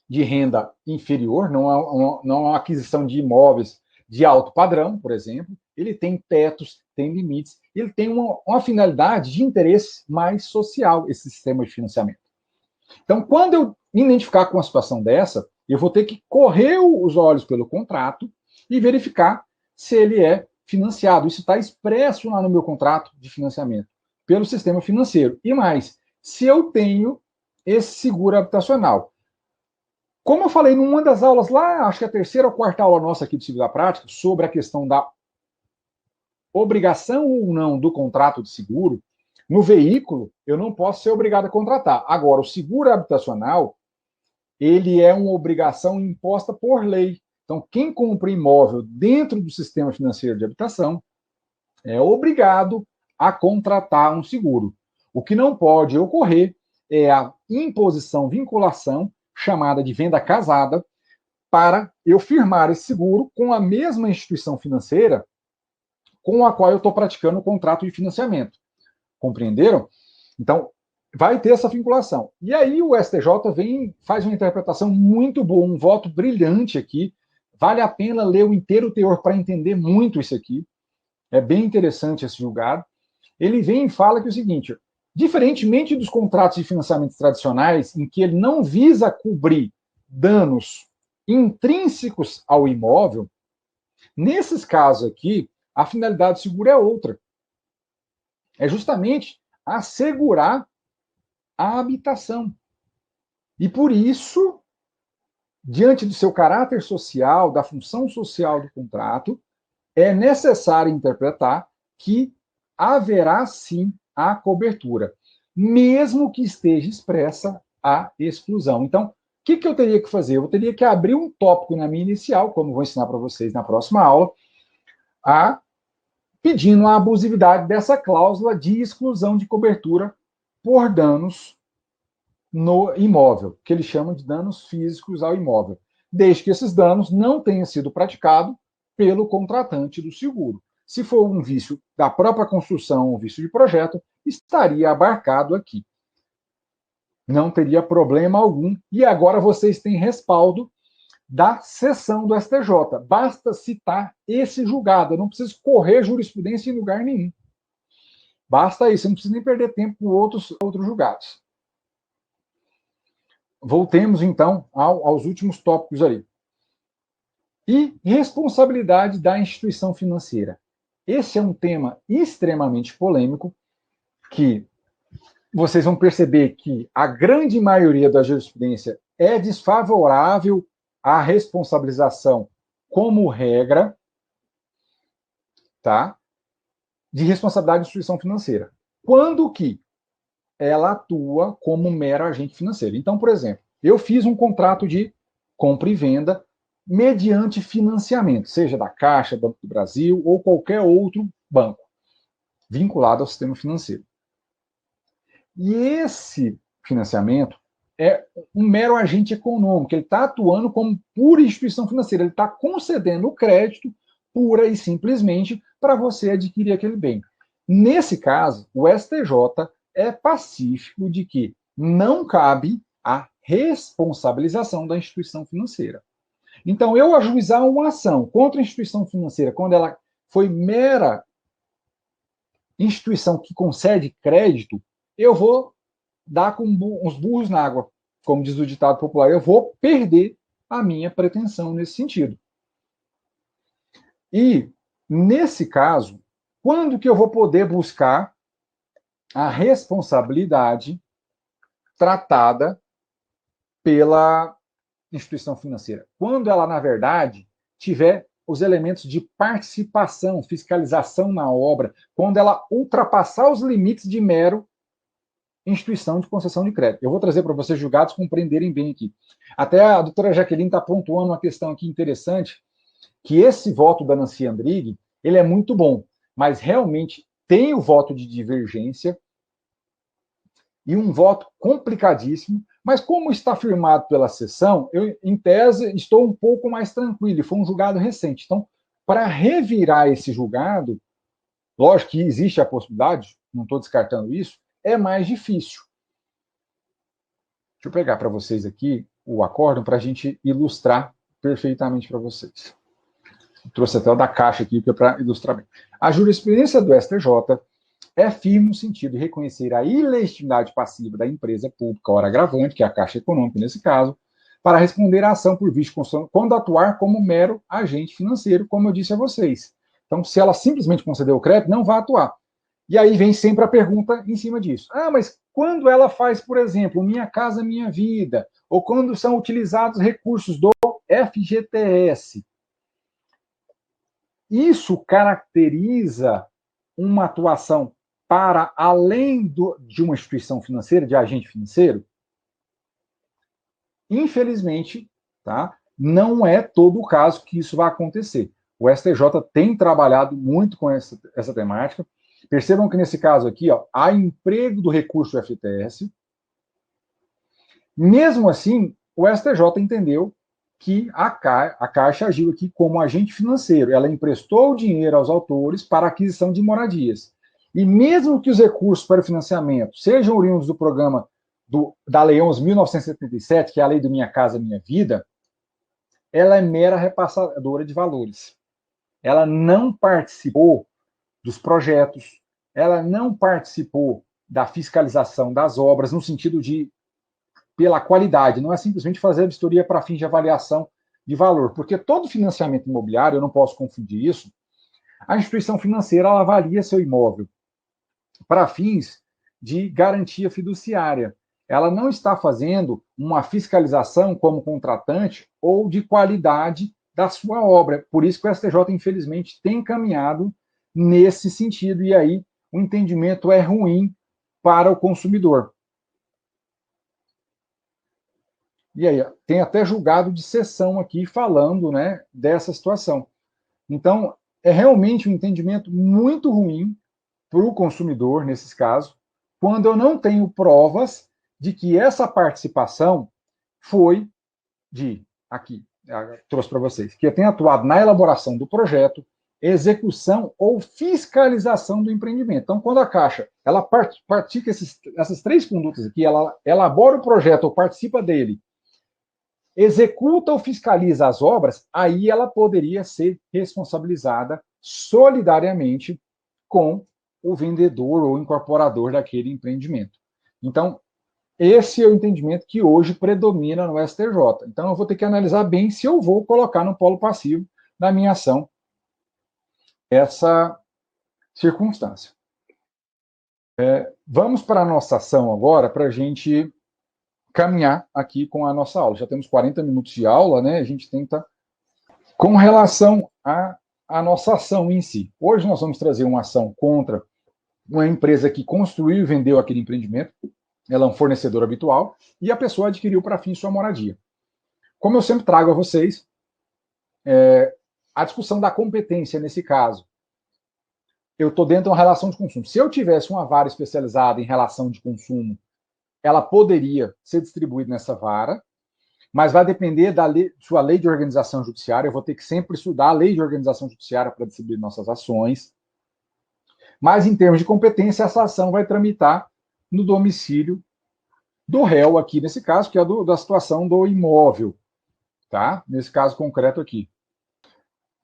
de renda inferior, não é uma aquisição de imóveis de alto padrão, por exemplo. Ele tem tetos, tem limites, ele tem uma finalidade de interesse mais social, esse sistema de financiamento. Então, quando eu me identificar com uma situação dessa, eu vou ter que correr os olhos pelo contrato e verificar se ele é financiado. Isso está expresso lá no meu contrato de financiamento, pelo sistema financeiro. E mais, se eu tenho esse seguro habitacional. Como eu falei numa das aulas lá, acho que a terceira ou quarta aula nossa aqui do Civil da Prática, sobre a questão da obrigação ou não do contrato de seguro, no veículo, eu não posso ser obrigado a contratar. Agora, o seguro habitacional, ele é uma obrigação imposta por lei. Então, quem compra imóvel dentro do sistema financeiro de habitação é obrigado a contratar um seguro. O que não pode ocorrer é a imposição, vinculação, chamada de venda casada, para eu firmar esse seguro com a mesma instituição financeira com a qual eu estou praticando o contrato de financiamento. Compreenderam? Então, vai ter essa vinculação. E aí o STJ faz uma interpretação muito boa, um voto brilhante aqui. Vale a pena ler o inteiro teor para entender muito isso aqui. É bem interessante esse julgado. Ele vem e fala que é o seguinte: diferentemente dos contratos de financiamento tradicionais, em que ele não visa cobrir danos intrínsecos ao imóvel, nesses casos aqui, a finalidade do seguro é outra. É justamente assegurar a habitação. E por isso, diante do seu caráter social, da função social do contrato, é necessário interpretar que haverá sim a cobertura, mesmo que esteja expressa a exclusão. Então, o que eu teria que fazer? Eu teria que abrir um tópico na minha inicial, como vou ensinar para vocês na próxima aula, pedindo a abusividade dessa cláusula de exclusão de cobertura por danos no imóvel, que eles chamam de danos físicos ao imóvel, desde que esses danos não tenham sido praticados pelo contratante do seguro. Se for um vício da própria construção, um vício de projeto, estaria abarcado aqui. Não teria problema algum. E agora vocês têm respaldo da seção do STJ. Basta citar esse julgado. Eu não preciso correr jurisprudência em lugar nenhum. Basta isso. Eu não preciso nem perder tempo com outros julgados. Voltemos, então, aos últimos tópicos aí. E responsabilidade da instituição financeira. Esse é um tema extremamente polêmico, que vocês vão perceber que a grande maioria da jurisprudência é desfavorável à responsabilização como regra, tá? De responsabilidade da instituição financeira. Quando que ela atua como mero agente financeiro. Então, por exemplo, eu fiz um contrato de compra e venda mediante financiamento, seja da Caixa, Banco do Brasil ou qualquer outro banco vinculado ao sistema financeiro. E esse financiamento é um mero agente econômico, ele está atuando como pura instituição financeira, ele está concedendo o crédito pura e simplesmente para você adquirir aquele bem. Nesse caso, o STJ é pacífico de que não cabe a responsabilização da instituição financeira. Então, eu ajuizar uma ação contra a instituição financeira, quando ela foi mera instituição que concede crédito, eu vou dar com uns burros na água, como diz o ditado popular, eu vou perder a minha pretensão nesse sentido. E, nesse caso, quando que eu vou poder buscar a responsabilidade tratada pela instituição financeira? Quando ela, na verdade, tiver os elementos de participação, fiscalização na obra, quando ela ultrapassar os limites de mero instituição de concessão de crédito. Eu vou trazer para vocês julgados compreenderem bem aqui. Até a doutora Jaqueline está pontuando uma questão aqui interessante, que esse voto da Nancy Andrighi, ele é muito bom, mas realmente tem o voto de divergência e um voto complicadíssimo, mas como está firmado pela sessão, eu, em tese, estou um pouco mais tranquilo, e foi um julgado recente. Então, para revirar esse julgado, lógico que existe a possibilidade, não estou descartando isso, é mais difícil. Deixa eu pegar para vocês aqui o acórdão para a gente ilustrar perfeitamente para vocês. Eu trouxe até o da Caixa aqui para ilustrar bem. A jurisprudência do STJ é firme no sentido de reconhecer a ilegitimidade passiva da empresa pública, ora agravante, que é a Caixa Econômica nesse caso, para responder à ação por vício de concessão, quando atuar como mero agente financeiro, como eu disse a vocês. Então, se ela simplesmente conceder o crédito, não vai atuar. E aí vem sempre a pergunta em cima disso. Ah, mas quando ela faz, por exemplo, Minha Casa Minha Vida, ou quando são utilizados recursos do FGTS, isso caracteriza uma atuação para além de uma instituição financeira, de agente financeiro? Infelizmente, tá? não é todo o caso que isso vai acontecer. O STJ tem trabalhado muito com essa temática. Percebam que nesse caso aqui, ó, há emprego do recurso do FTS. Mesmo assim, o STJ entendeu que a Caixa agiu aqui como agente financeiro. Ela emprestou o dinheiro aos autores para aquisição de moradias. E mesmo que os recursos para o financiamento sejam oriundos do programa da Lei 11.977, que é a Lei do Minha Casa Minha Vida, ela é mera repassadora de valores. Ela não participou dos projetos, ela não participou da fiscalização das obras, no sentido de pela qualidade, não é simplesmente fazer a vistoria para fins de avaliação de valor, porque todo financiamento imobiliário, eu não posso confundir isso, a instituição financeira ela avalia seu imóvel para fins de garantia fiduciária. Ela não está fazendo uma fiscalização como contratante ou de qualidade da sua obra. Por isso que o STJ, infelizmente, tem caminhado nesse sentido, e aí o entendimento é ruim para o consumidor. E aí, tem até julgado de sessão aqui falando, né, dessa situação. Então, é realmente um entendimento muito ruim para o consumidor, nesses casos, quando eu não tenho provas de que essa participação foi aqui, trouxe para vocês, que tem atuado na elaboração do projeto, execução ou fiscalização do empreendimento. Então, quando a Caixa ela pratica essas três condutas aqui, ela elabora o projeto ou participa dele, executa ou fiscaliza as obras, aí ela poderia ser responsabilizada solidariamente com o vendedor ou incorporador daquele empreendimento. Então, esse é o entendimento que hoje predomina no STJ. Então, eu vou ter que analisar bem se eu vou colocar no polo passivo da minha ação essa circunstância. Vamos para a nossa ação agora, para a gente caminhar aqui com a nossa aula. Já temos 40 minutos de aula, né? A gente tenta... Com relação à nossa ação em si. Hoje nós vamos trazer uma ação contra uma empresa que construiu e vendeu aquele empreendimento. Ela é um fornecedor habitual e a pessoa adquiriu para fim sua moradia. Como eu sempre trago a vocês, a discussão da competência nesse caso. Eu estou dentro de uma relação de consumo. Se eu tivesse uma vara especializada em relação de consumo, ela poderia ser distribuída nessa vara, mas vai depender da sua lei de organização judiciária. Eu vou ter que sempre estudar a lei de organização judiciária para distribuir nossas ações. Mas, em termos de competência, essa ação vai tramitar no domicílio do réu aqui, nesse caso, que é da situação do imóvel, tá? Nesse caso concreto aqui.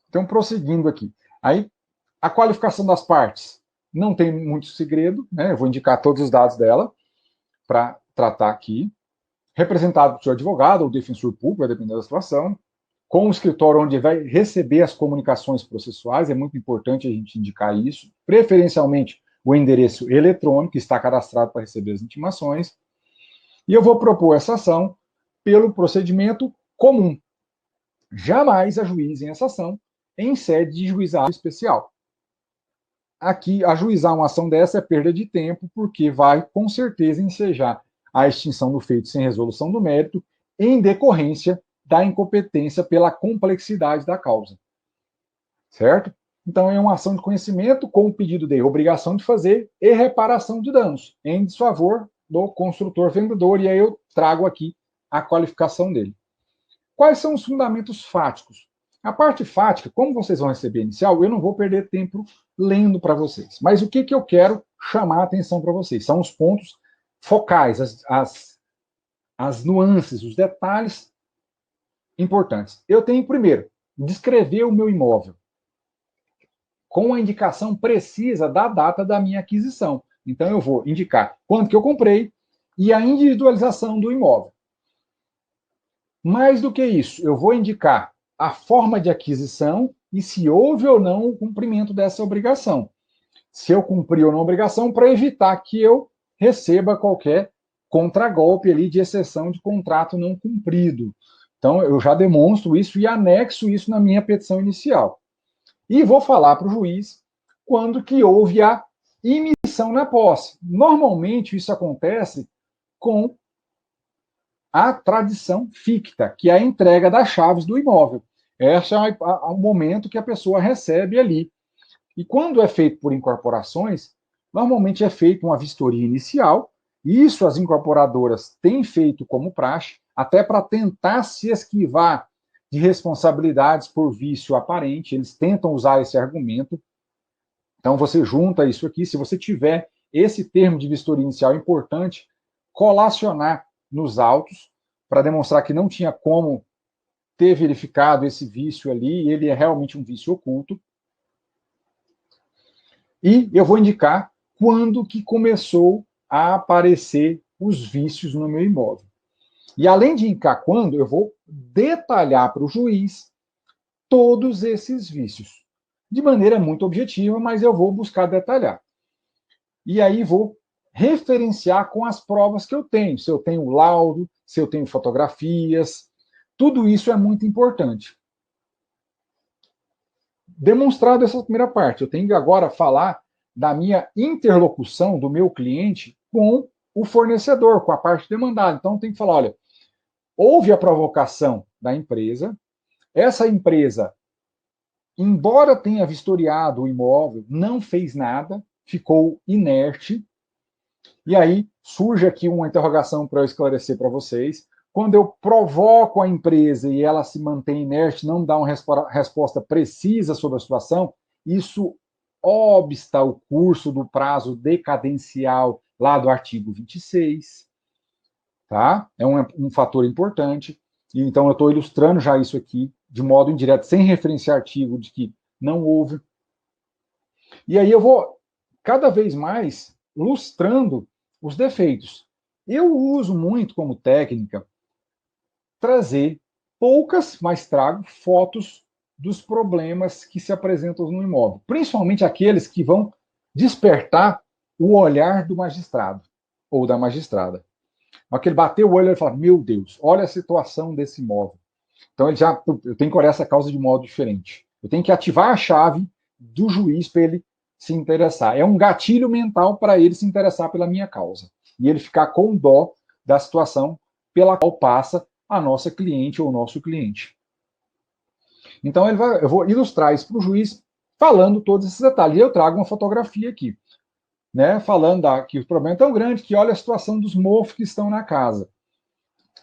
Então, prosseguindo aqui. Aí, a qualificação das partes não tem muito segredo, né? Eu vou indicar todos os dados dela para tratar aqui. Representado por seu advogado ou defensor público, vai depender da situação. Com o escritório onde vai receber as comunicações processuais, é muito importante a gente indicar isso. Preferencialmente, o endereço eletrônico, que está cadastrado para receber as intimações. E eu vou propor essa ação pelo procedimento comum. Jamais ajuizem essa ação em sede de juizado especial. Aqui, ajuizar uma ação dessa é perda de tempo, porque vai, com certeza, ensejar a extinção do feito sem resolução do mérito, em decorrência da incompetência pela complexidade da causa. Certo? Então, é uma ação de conhecimento com o pedido de obrigação de fazer e reparação de danos, em desfavor do construtor vendedor, e aí eu trago aqui a qualificação dele. Quais são os fundamentos fáticos? A parte fática, como vocês vão receber inicial, eu não vou perder tempo lendo para vocês. Mas o que eu quero chamar a atenção para vocês? São os pontos focais, as nuances, os detalhes importantes. Eu tenho, primeiro, descrever o meu imóvel com a indicação precisa da data da minha aquisição. Então, eu vou indicar quando que eu comprei e a individualização do imóvel. Mais do que isso, eu vou indicar a forma de aquisição e se houve ou não o cumprimento dessa obrigação. Se eu cumpri ou não a obrigação, para evitar que eu receba qualquer contragolpe ali de exceção de contrato não cumprido. Então, eu já demonstro isso e anexo isso na minha petição inicial. E vou falar para o juiz quando que houve a imissão na posse. Normalmente, isso acontece com a tradição ficta, que é a entrega das chaves do imóvel. Esse é o momento que a pessoa recebe ali. E quando é feito por incorporações, normalmente é feita uma vistoria inicial. Isso as incorporadoras têm feito como praxe, até para tentar se esquivar de responsabilidades por vício aparente. Eles tentam usar esse argumento. Então, você junta isso aqui. Se você tiver esse termo de vistoria inicial, é importante colacionar nos autos para demonstrar que não tinha como ter verificado esse vício ali, ele é realmente um vício oculto. E eu vou indicar quando que começou a aparecer os vícios no meu imóvel. E além de indicar quando, eu vou detalhar para o juiz todos esses vícios. De maneira muito objetiva, mas eu vou buscar detalhar. E aí vou referenciar com as provas que eu tenho. Se eu tenho laudo, se eu tenho fotografias. Tudo isso é muito importante. Demonstrado essa primeira parte, eu tenho que agora falar da minha interlocução do meu cliente com o fornecedor, com a parte demandada. Então, eu tenho que falar, olha, houve a provocação da empresa, essa empresa, embora tenha vistoriado o imóvel, não fez nada, ficou inerte, e aí surge aqui uma interrogação para eu esclarecer para vocês. Quando eu provoco a empresa e ela se mantém inerte, não dá uma resposta precisa sobre a situação, isso obsta o curso do prazo decadencial lá do artigo 26. Tá? É um fator importante. Então, eu estou ilustrando já isso aqui de modo indireto, sem referenciar artigo de que não houve. E aí eu vou cada vez mais lustrando os defeitos. Eu uso muito como técnica trazer poucas, mas trago fotos dos problemas que se apresentam no imóvel, principalmente aqueles que vão despertar o olhar do magistrado ou da magistrada. Aquele bateu o olho e fala: meu Deus, olha a situação desse imóvel. Então eu tenho que olhar essa causa de modo diferente. Eu tenho que ativar a chave do juiz para ele se interessar. É um gatilho mental para ele se interessar pela minha causa e ele ficar com dó da situação pela qual passa a nossa cliente ou o nosso cliente. Então eu vou ilustrar isso para o juiz falando todos esses detalhes. E eu trago uma fotografia aqui, né, falando que o problema é tão grande que olha a situação dos mofos que estão na casa.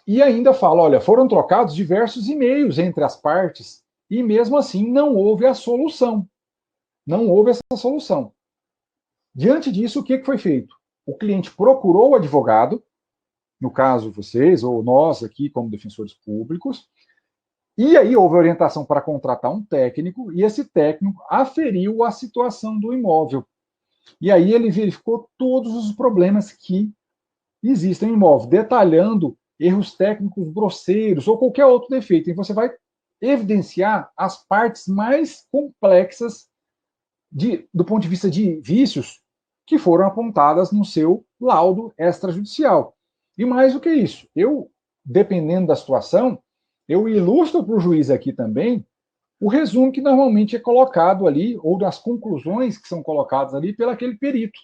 E ainda fala, olha, foram trocados diversos e-mails entre as partes e mesmo assim não houve a solução. Não houve essa solução. Diante disso, o que foi feito? O cliente procurou o advogado, no caso vocês ou nós aqui como defensores públicos, e aí houve orientação para contratar um técnico e esse técnico aferiu a situação do imóvel. E aí ele verificou todos os problemas que existem no imóvel, detalhando erros técnicos grosseiros ou qualquer outro defeito. E você vai evidenciar as partes mais complexas do ponto de vista de vícios que foram apontadas no seu laudo extrajudicial. E mais do que isso, eu, dependendo da situação, eu ilustro para o juiz aqui também o resumo que normalmente é colocado ali, ou das conclusões que são colocadas ali pelo aquele perito,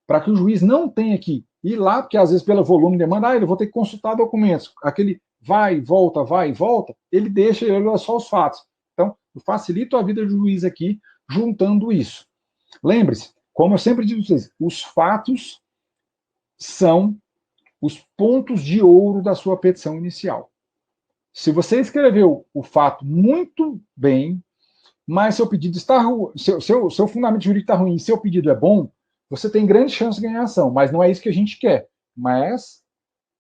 para que o juiz não tenha que ir lá, porque às vezes pelo volume de demanda, eu vou ter que consultar documentos. Aquele vai e volta, ele deixa ele olha só os fatos. Então, eu facilito a vida do juiz aqui, juntando isso. Lembre-se, como eu sempre digo para vocês, os fatos são os pontos de ouro da sua petição inicial. Se você escreveu o fato muito bem, mas seu pedido está ruim, seu fundamento jurídico está ruim e seu pedido é bom, você tem grande chance de ganhar ação, mas não é isso que a gente quer. Mas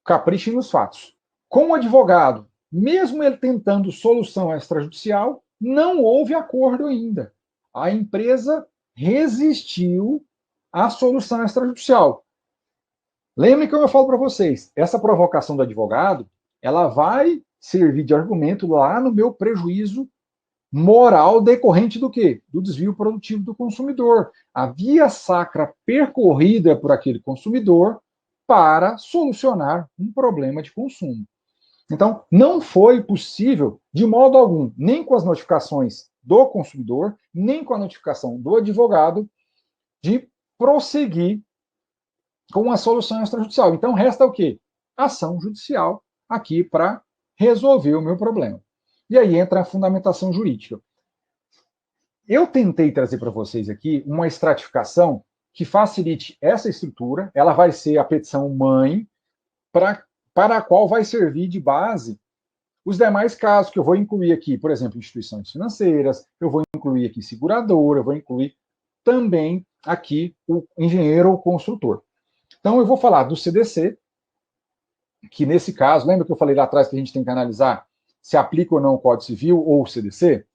capriche nos fatos. Com o advogado, mesmo ele tentando solução extrajudicial, não houve acordo ainda. A empresa resistiu à solução extrajudicial. Lembrem que eu falo para vocês, essa provocação do advogado, ela vai servir de argumento lá no meu prejuízo moral decorrente do quê? Do desvio produtivo do consumidor. A via sacra percorrida por aquele consumidor para solucionar um problema de consumo. Então, não foi possível, de modo algum, nem com as notificações do consumidor, nem com a notificação do advogado, de prosseguir com a solução extrajudicial. Então, resta o quê? Ação judicial aqui para resolver o meu problema. E aí entra a fundamentação jurídica. Eu tentei trazer para vocês aqui uma estratificação que facilite essa estrutura. Ela vai ser a petição mãe, para a qual vai servir de base os demais casos que eu vou incluir aqui, por exemplo, instituições financeiras, eu vou incluir aqui seguradora, eu vou incluir também aqui o engenheiro ou construtor. Então, eu vou falar do CDC, que nesse caso, lembra que eu falei lá atrás que a gente tem que analisar se aplica ou não o Código Civil ou o CDC?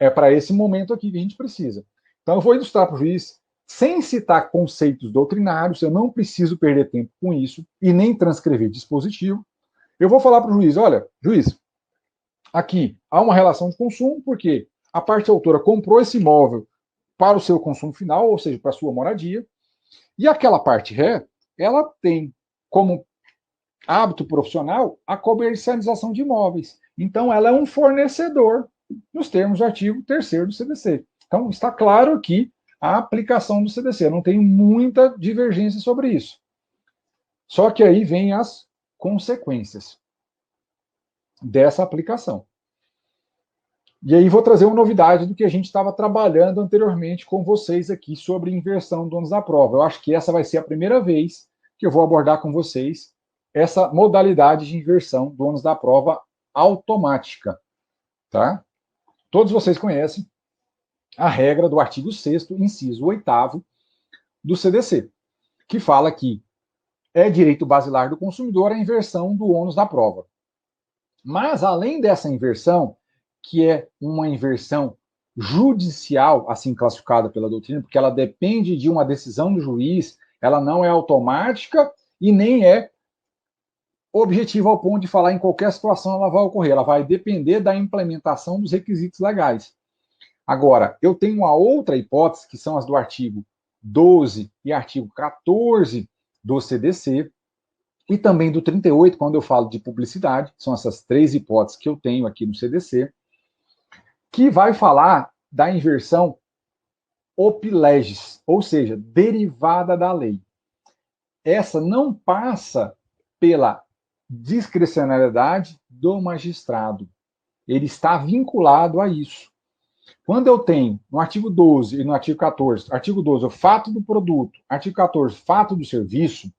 É para esse momento aqui que a gente precisa. Então, eu vou ilustrar para o juiz, sem citar conceitos doutrinários, eu não preciso perder tempo com isso, e nem transcrever dispositivo. Eu vou falar para o juiz, olha, juiz, aqui há uma relação de consumo, porque a parte autora comprou esse imóvel para o seu consumo final, ou seja, para a sua moradia, e aquela parte ré, ela tem como hábito profissional a comercialização de imóveis. Então, ela é um fornecedor, nos termos do artigo 3º do CDC. Então, está claro aqui a aplicação do CDC. Eu não tenho muita divergência sobre isso. Só que aí vem as consequências dessa aplicação. E aí vou trazer uma novidade do que a gente estava trabalhando anteriormente com vocês aqui sobre inversão do ônus da prova. Eu acho que essa vai ser a primeira vez que eu vou abordar com vocês essa modalidade de inversão do ônus da prova automática. Tá? Todos vocês conhecem a regra do artigo 6º, inciso 8º do CDC, que fala que é direito basilar do consumidor a inversão do ônus da prova. Mas, além dessa inversão, que é uma inversão judicial, assim classificada pela doutrina, porque ela depende de uma decisão do juiz, ela não é automática e nem é objetiva ao ponto de falar em qualquer situação ela vai ocorrer, ela vai depender da implementação dos requisitos legais. Agora, eu tenho uma outra hipótese, que são as do artigo 12 e artigo 14 do CDC, e também do 38, quando eu falo de publicidade, são essas três hipóteses que eu tenho aqui no CDC, que vai falar da inversão op legis, ou seja, derivada da lei. Essa não passa pela discricionariedade do magistrado. Ele está vinculado a isso. Quando eu tenho no artigo 12 e no artigo 14, artigo 12, o fato do produto, artigo 14, fato do serviço,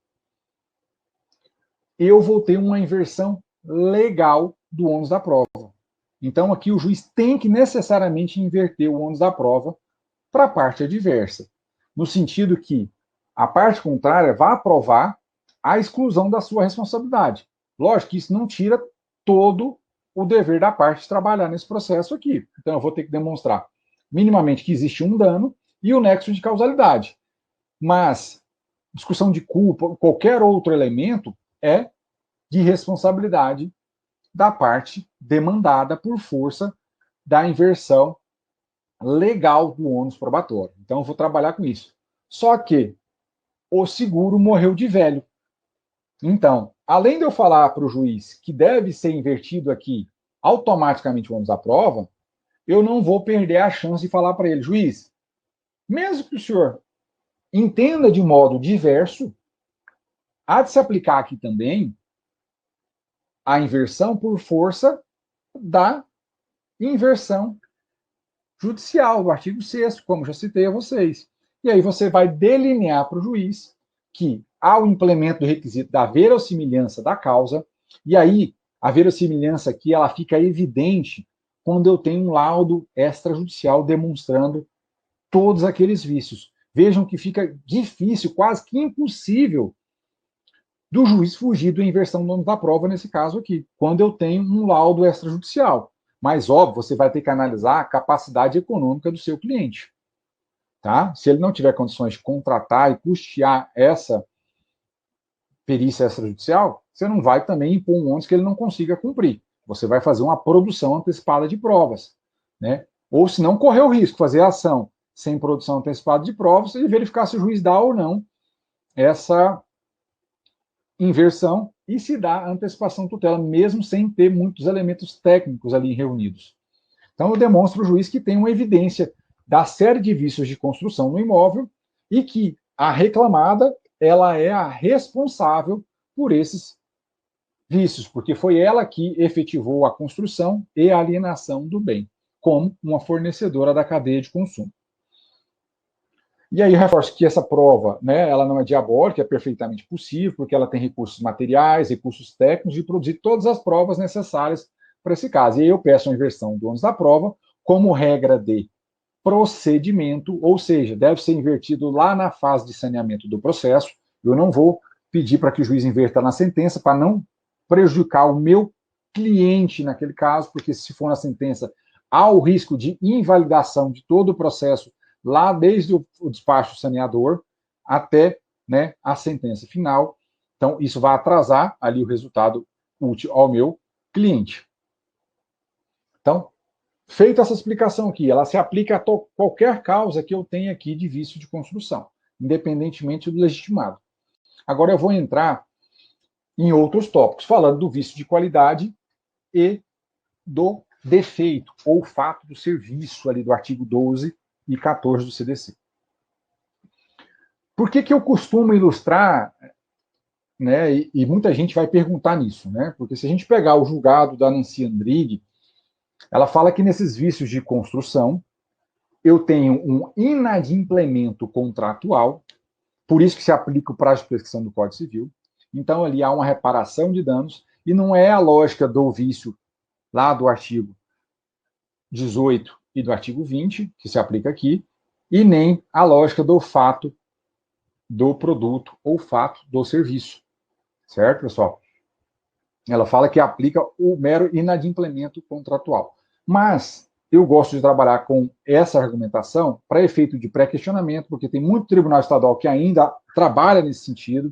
eu vou ter uma inversão legal do ônus da prova. Então, aqui o juiz tem que necessariamente inverter o ônus da prova para a parte adversa, no sentido que a parte contrária vai aprovar a exclusão da sua responsabilidade. Lógico que isso não tira todo o dever da parte de trabalhar nesse processo aqui. Então, eu vou ter que demonstrar minimamente que existe um dano e o nexo de causalidade. Mas discussão de culpa, qualquer outro elemento, é de responsabilidade da parte demandada por força da inversão legal do ônus probatório. Então, eu vou trabalhar com isso. Só que o seguro morreu de velho. Então, além de eu falar para o juiz que deve ser invertido aqui automaticamente o ônus da prova, eu não vou perder a chance de falar para ele, juiz, mesmo que o senhor entenda de modo diverso, há de se aplicar aqui também a inversão por força da inversão judicial, do artigo 6º, como já citei a vocês. E aí você vai delinear para o juiz que há o implemento do requisito da verossimilhança da causa, e aí a verossimilhança aqui ela fica evidente quando eu tenho um laudo extrajudicial demonstrando todos aqueles vícios. Vejam que fica difícil, quase que impossível, do juiz fugir da inversão do ônus da prova nesse caso aqui, quando eu tenho um laudo extrajudicial. Mas, óbvio, você vai ter que analisar a capacidade econômica do seu cliente. Tá? Se ele não tiver condições de contratar e custear essa perícia extrajudicial, você não vai também impor um ônus que ele não consiga cumprir. Você vai fazer uma produção antecipada de provas. Né? Ou, se não, correr o risco de fazer a ação sem produção antecipada de provas e verificar se o juiz dá ou não essa inversão e se dá a antecipação de tutela, mesmo sem ter muitos elementos técnicos ali reunidos. Então, eu demonstro ao juiz que tem uma evidência da série de vícios de construção no imóvel e que a reclamada ela é a responsável por esses Vícios, porque foi ela que efetivou a construção e a alienação do bem, como uma fornecedora da cadeia de consumo. E aí reforço que essa prova, né, ela não é diabólica, é perfeitamente possível, porque ela tem recursos materiais, recursos técnicos de produzir todas as provas necessárias para esse caso. E aí eu peço a inversão do ônus da prova como regra de procedimento, ou seja, deve ser invertido lá na fase de saneamento do processo. Eu não vou pedir para que o juiz inverta na sentença para não prejudicar o meu cliente naquele caso, porque se for na sentença, há o risco de invalidação de todo o processo lá desde o despacho saneador até, né, a sentença final. Então, isso vai atrasar ali o resultado útil ao meu cliente. Então, feita essa explicação aqui, ela se aplica a qualquer causa que eu tenha aqui de vício de construção, independentemente do legitimado. Agora eu vou entrar em outros tópicos, falando do vício de qualidade e do defeito ou fato do serviço ali do artigo 12 e 14 do CDC. Por que eu costumo ilustrar, né, e muita gente vai perguntar nisso, né? Porque se a gente pegar o julgado da Nancy Andrighi, ela fala que nesses vícios de construção eu tenho um inadimplemento contratual, por isso que se aplica o prazo de prescrição do Código Civil. Então, ali há uma reparação de danos, e não é a lógica do vício lá do artigo 18 e do artigo 20, que se aplica aqui, e nem a lógica do fato do produto ou fato do serviço. Certo, pessoal? Ela fala que aplica o mero inadimplemento contratual. Mas eu gosto de trabalhar com essa argumentação para efeito de pré-questionamento, porque tem muito tribunal estadual que ainda trabalha nesse sentido.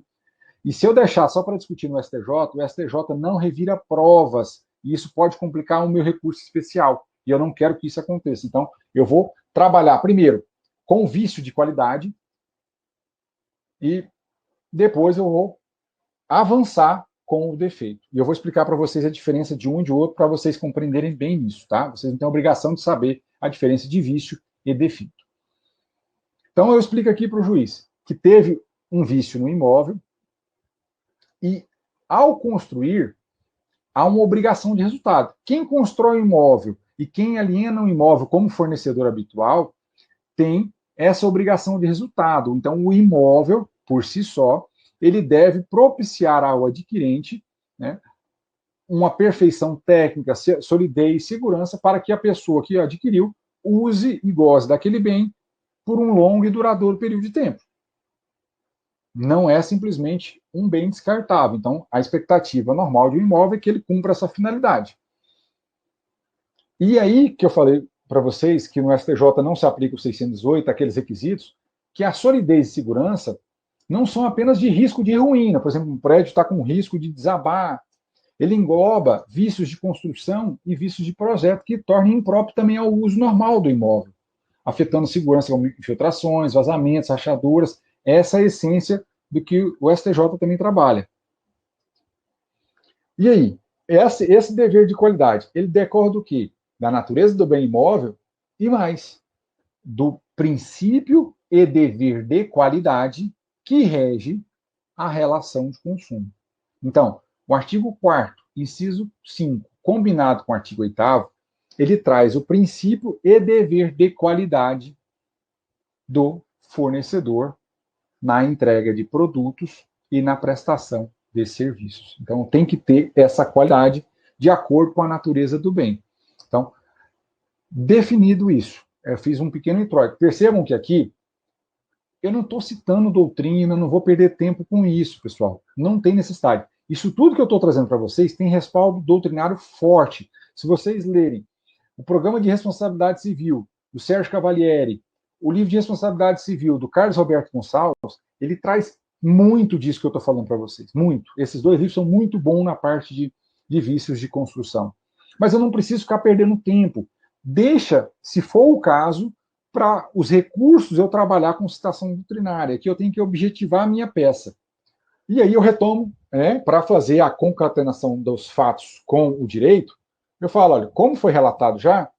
E se eu deixar só para discutir no STJ, o STJ não revira provas, e isso pode complicar o meu recurso especial. E eu não quero que isso aconteça. Então, eu vou trabalhar primeiro com o vício de qualidade e depois eu vou avançar com o defeito. E eu vou explicar para vocês a diferença de um e de outro para vocês compreenderem bem isso, tá? Vocês não têm a obrigação de saber a diferença de vício e defeito. Então, eu explico aqui para o juiz que teve um vício no imóvel e, ao construir, há uma obrigação de resultado. Quem constrói o imóvel e quem aliena o imóvel como fornecedor habitual tem essa obrigação de resultado. Então, o imóvel, por si só, ele deve propiciar ao adquirente, né, uma perfeição técnica, solidez e segurança para que a pessoa que adquiriu use e goze daquele bem por um longo e duradouro período de tempo. Não é simplesmente um bem descartável. Então, a expectativa normal de um imóvel é que ele cumpra essa finalidade. E aí que eu falei para vocês que no STJ não se aplica o 618, aqueles requisitos, que a solidez e segurança não são apenas de risco de ruína. Por exemplo, um prédio está com risco de desabar. Ele engloba vícios de construção e vícios de projeto que tornam impróprio também ao uso normal do imóvel, afetando segurança como infiltrações, vazamentos, rachaduras. Essa é a essência do que o STJ também trabalha. E aí, esse dever de qualidade, ele decorre do quê? Da natureza do bem imóvel e mais, do princípio e dever de qualidade que rege a relação de consumo. Então, o artigo 4º, inciso 5, combinado com o artigo 8º, ele traz o princípio e dever de qualidade do fornecedor na entrega de produtos e na prestação de serviços. Então, tem que ter essa qualidade de acordo com a natureza do bem. Então, definido isso, eu fiz um pequeno introito. Percebam que aqui eu não estou citando doutrina, não vou perder tempo com isso, pessoal. Não tem necessidade. Isso tudo que eu estou trazendo para vocês tem respaldo doutrinário forte. Se vocês lerem o Programa de Responsabilidade Civil, do Sérgio Cavalieri, o livro de Responsabilidade Civil, do Carlos Roberto Gonçalves, ele traz muito disso que eu estou falando para vocês. Muito. Esses dois livros são muito bons na parte de vícios de construção. Mas eu não preciso ficar perdendo tempo. Deixa, se for o caso, para os recursos eu trabalhar com citação doutrinária, que eu tenho que objetivar a minha peça. E aí eu retomo, para fazer a concatenação dos fatos com o direito, eu falo, olha, como foi relatado já,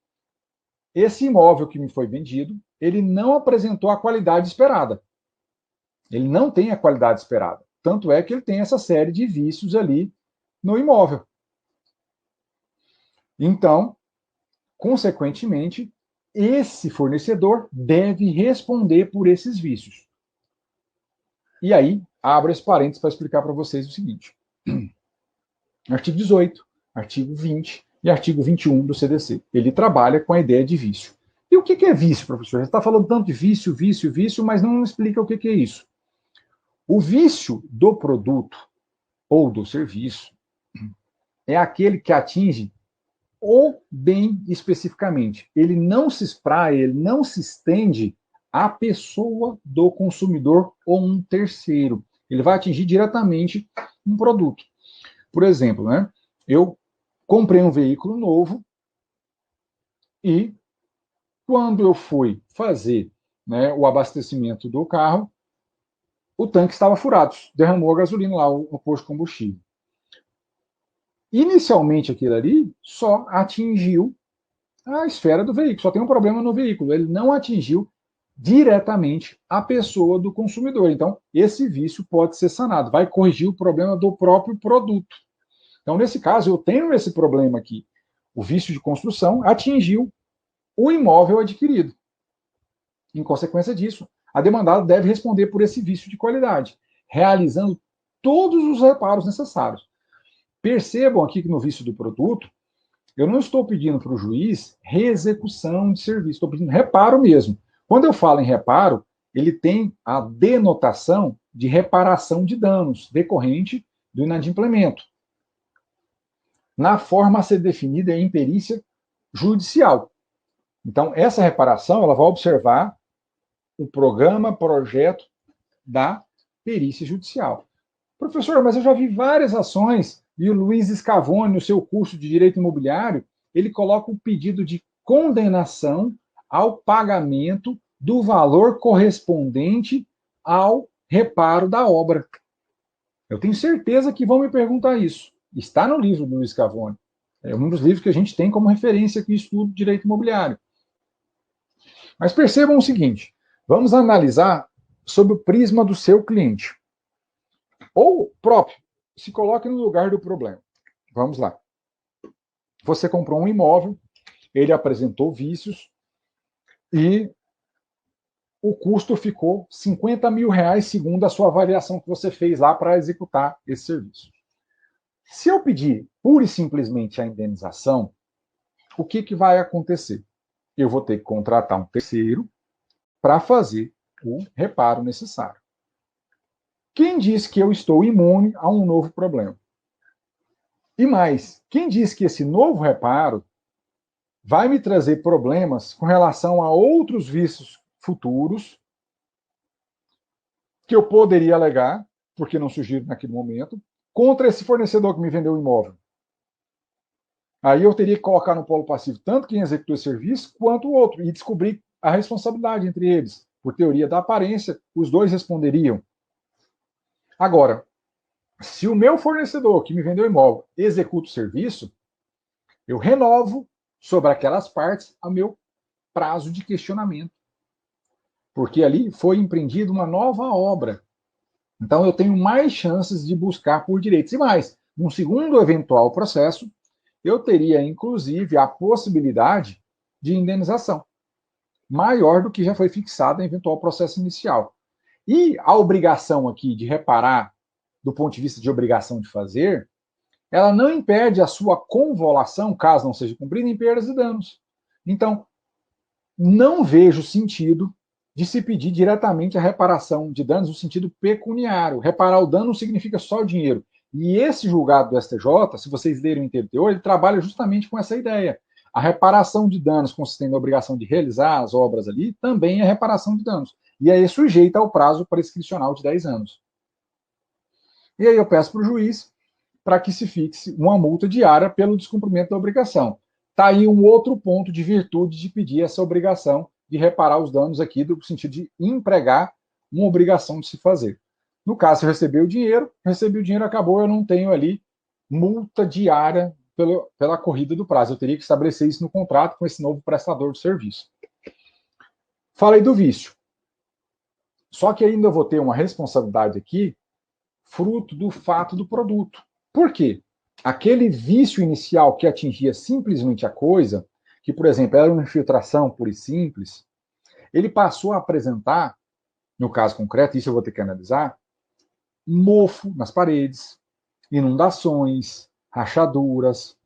esse imóvel que me foi vendido, ele não apresentou a qualidade esperada. Ele não tem a qualidade esperada. Tanto é que ele tem essa série de vícios ali no imóvel. Então, consequentemente, esse fornecedor deve responder por esses vícios. E aí, abro esse parênteses para explicar para vocês o seguinte. Artigo 18, artigo 20 e artigo 21 do CDC. Ele trabalha com a ideia de vício. E o que é vício, professor? Você está falando tanto de vício, vício, vício, mas não explica o que é isso. O vício do produto ou do serviço é aquele que atinge o bem especificamente. Ele não se espraia, ele não se estende à pessoa do consumidor ou um terceiro. Ele vai atingir diretamente um produto. Por exemplo, né, eu comprei um veículo novo e quando eu fui fazer, né, o abastecimento do carro, o tanque estava furado, derramou a gasolina lá, o posto de combustível. Inicialmente, aquilo ali só atingiu a esfera do veículo, só tem um problema no veículo, ele não atingiu diretamente a pessoa do consumidor. Então, esse vício pode ser sanado, vai corrigir o problema do próprio produto. Então, nesse caso, eu tenho esse problema aqui. O vício de construção atingiu o imóvel adquirido. Em consequência disso, a demandada deve responder por esse vício de qualidade, realizando todos os reparos necessários. Percebam aqui que no vício do produto, eu não estou pedindo para o juiz reexecução de serviço, estou pedindo reparo mesmo. Quando eu falo em reparo, ele tem a denotação de reparação de danos decorrente do inadimplemento, na forma a ser definida em perícia judicial. Então, essa reparação ela vai observar o programa, projeto da perícia judicial. Professor, mas eu já vi várias ações e o Luiz Scavone, no seu curso de Direito Imobiliário, ele coloca o pedido de condenação ao pagamento do valor correspondente ao reparo da obra. Eu tenho certeza que vão me perguntar isso. Está no livro do Luiz Scavone. É um dos livros que a gente tem como referência aqui, estudo direito imobiliário. Mas percebam o seguinte, vamos analisar sob o prisma do seu cliente. Ou próprio, se coloque no lugar do problema. Vamos lá. Você comprou um imóvel, ele apresentou vícios e o custo ficou 50 mil reais, segundo a sua avaliação que você fez lá para executar esse serviço. Se eu pedir pura e simplesmente a indenização, o que vai acontecer? Eu vou ter que contratar um terceiro para fazer o reparo necessário. Quem diz que eu estou imune a um novo problema? E mais, quem diz que esse novo reparo vai me trazer problemas com relação a outros vícios futuros que eu poderia alegar, porque não surgiram naquele momento, contra esse fornecedor que me vendeu o imóvel? Aí eu teria que colocar no polo passivo tanto quem executou esse serviço quanto o outro e descobrir a responsabilidade entre eles. Por teoria da aparência, os dois responderiam. Agora, se o meu fornecedor que me vendeu o imóvel executa o serviço, eu renovo sobre aquelas partes o meu prazo de questionamento. Porque ali foi empreendida uma nova obra. Então eu tenho mais chances de buscar por direitos. E mais, num segundo eventual processo, eu teria, inclusive, a possibilidade de indenização, maior do que já foi fixada em eventual processo inicial. E a obrigação aqui de reparar, do ponto de vista de obrigação de fazer, ela não impede a sua convolução, caso não seja cumprida, em perdas e danos. Então, não vejo sentido de se pedir diretamente a reparação de danos no sentido pecuniário. Reparar o dano não significa só o dinheiro. E esse julgado do STJ, se vocês lerem o inteiro teor, ele trabalha justamente com essa ideia. A reparação de danos consistente na obrigação de realizar as obras ali também é reparação de danos. E aí é sujeita ao prazo prescricional de 10 anos. E aí eu peço para o juiz para que se fixe uma multa diária pelo descumprimento da obrigação. Está aí um outro ponto de virtude de pedir essa obrigação de reparar os danos aqui, no sentido de empregar uma obrigação de se fazer. No caso, se eu recebi o dinheiro, acabou, eu não tenho ali multa diária pela corrida do prazo. Eu teria que estabelecer isso no contrato com esse novo prestador de serviço. Falei do vício. Só que ainda vou ter uma responsabilidade aqui, fruto do fato do produto. Por quê? aquele vício inicial que atingia simplesmente a coisa, que, por exemplo, era uma infiltração pura e simples, ele passou a apresentar, no caso concreto, isso eu vou ter que analisar, mofo nas paredes, inundações, rachaduras.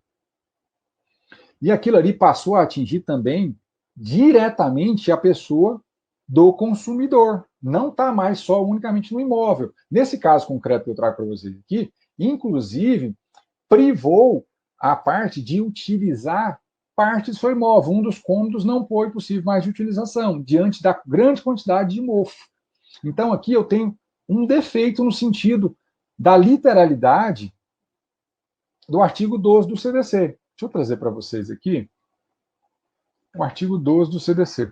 E aquilo ali passou a atingir também diretamente a pessoa do consumidor. Não está mais só unicamente no imóvel. Nesse caso concreto que eu trago para vocês aqui, inclusive, privou a parte de utilizar parte do seu imóvel. Um dos cômodos não foi possível mais de utilização, diante da grande quantidade de mofo. Então, aqui eu tenho um defeito no sentido da literalidade do artigo 12 do CDC. Deixa eu trazer para vocês aqui o artigo 12 do CDC.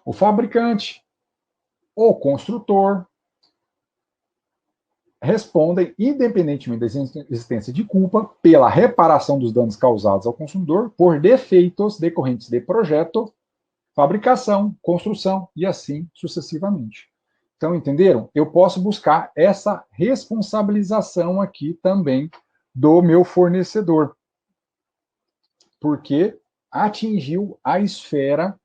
O fabricante ou construtor respondem, independentemente da existência de culpa, pela reparação dos danos causados ao consumidor por defeitos decorrentes de projeto, fabricação, construção e assim sucessivamente. Então, entenderam? Eu posso buscar essa responsabilização aqui também do meu fornecedor, porque atingiu a esfera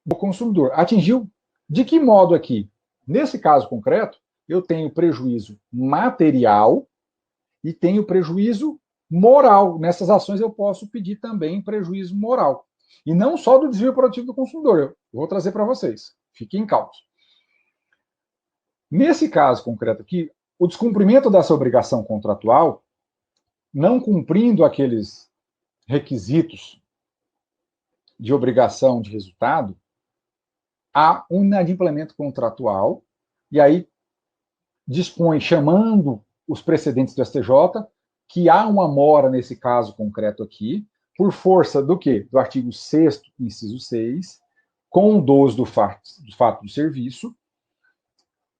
do consumidor. Atingiu de que modo aqui? Nesse caso concreto, eu tenho prejuízo material e tenho prejuízo moral. Nessas ações eu posso pedir também prejuízo moral. E não só do desvio produtivo do consumidor. Eu vou trazer para vocês. Fiquem calmos. Nesse caso concreto aqui, o descumprimento dessa obrigação contratual, não cumprindo aqueles requisitos de obrigação de resultado, há um inadimplemento contratual, e aí dispõe, chamando os precedentes do STJ, que há uma mora nesse caso concreto aqui, por força do quê? Do artigo 6º, inciso 6, com o 12 do fato do serviço,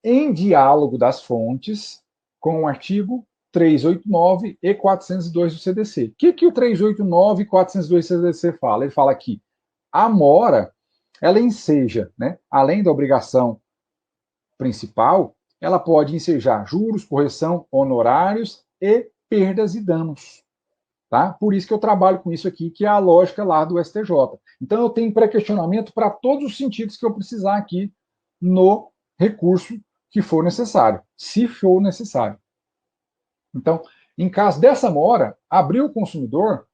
em diálogo das fontes com o artigo 389 e 402 do CDC. O que o 389 e 402 do CDC fala? Ele fala que a mora, ela enseja, né, além da obrigação principal, ela pode ensejar juros, correção, honorários e perdas e danos. Tá? Por isso que eu trabalho com isso aqui, que é a lógica lá do STJ. Então, eu tenho pré-questionamento para todos os sentidos que eu precisar aqui no recurso que for necessário, se for necessário. Então, em caso dessa mora, abriu o consumidor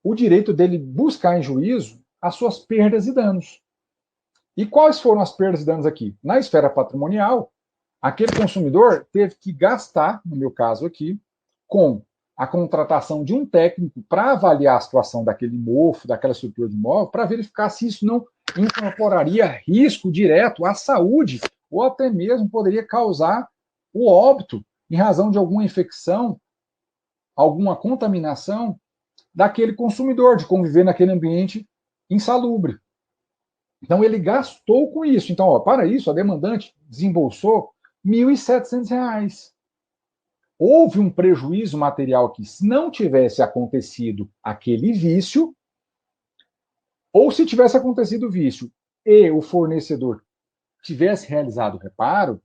o direito dele buscar em juízo as suas perdas e danos. E quais foram as perdas e danos aqui? Na esfera patrimonial, aquele consumidor teve que gastar, no meu caso aqui, com a contratação de um técnico para avaliar a situação daquele mofo, daquela estrutura de imóvel, para verificar se isso não incorporaria risco direto à saúde ou até mesmo poderia causar o óbito em razão de alguma infecção, alguma contaminação daquele consumidor, de conviver naquele ambiente insalubre. Então, ele gastou com isso. Então, ó, para isso, a demandante desembolsou R$ 1.700. Houve um prejuízo material aqui. Se não tivesse acontecido aquele vício, ou se tivesse acontecido o vício e o fornecedor tivesse realizado o reparo,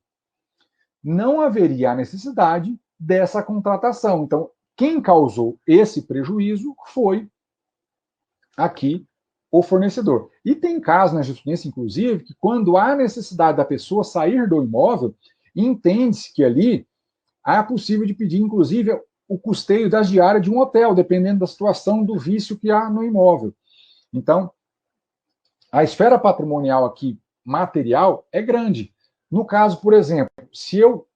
não haveria a necessidade dessa contratação. Então, quem causou esse prejuízo foi aqui o fornecedor. E tem casos na justiça, inclusive, que quando há necessidade da pessoa sair do imóvel, entende-se que ali há possível de pedir, inclusive, o custeio das diárias de um hotel, dependendo da situação do vício que há no imóvel. Então, a esfera patrimonial aqui, material, é grande. No caso, por exemplo, se eu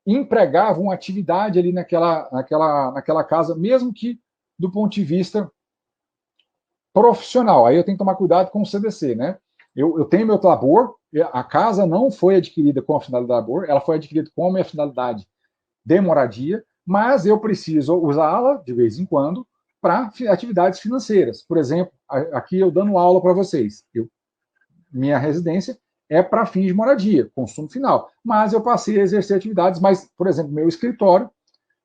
empregava uma atividade ali naquela casa, mesmo que do ponto de vista profissional, aí eu tenho que tomar cuidado com o CDC, né? Eu tenho meu labor, a casa não foi adquirida com a finalidade de labor, ela foi adquirida com a minha finalidade de moradia, mas eu preciso usá-la de vez em quando para atividades financeiras. Por exemplo, aqui eu dando aula para vocês. Minha residência é para fins de moradia, consumo final. Mas eu passei a exercer atividades, mas, por exemplo, meu escritório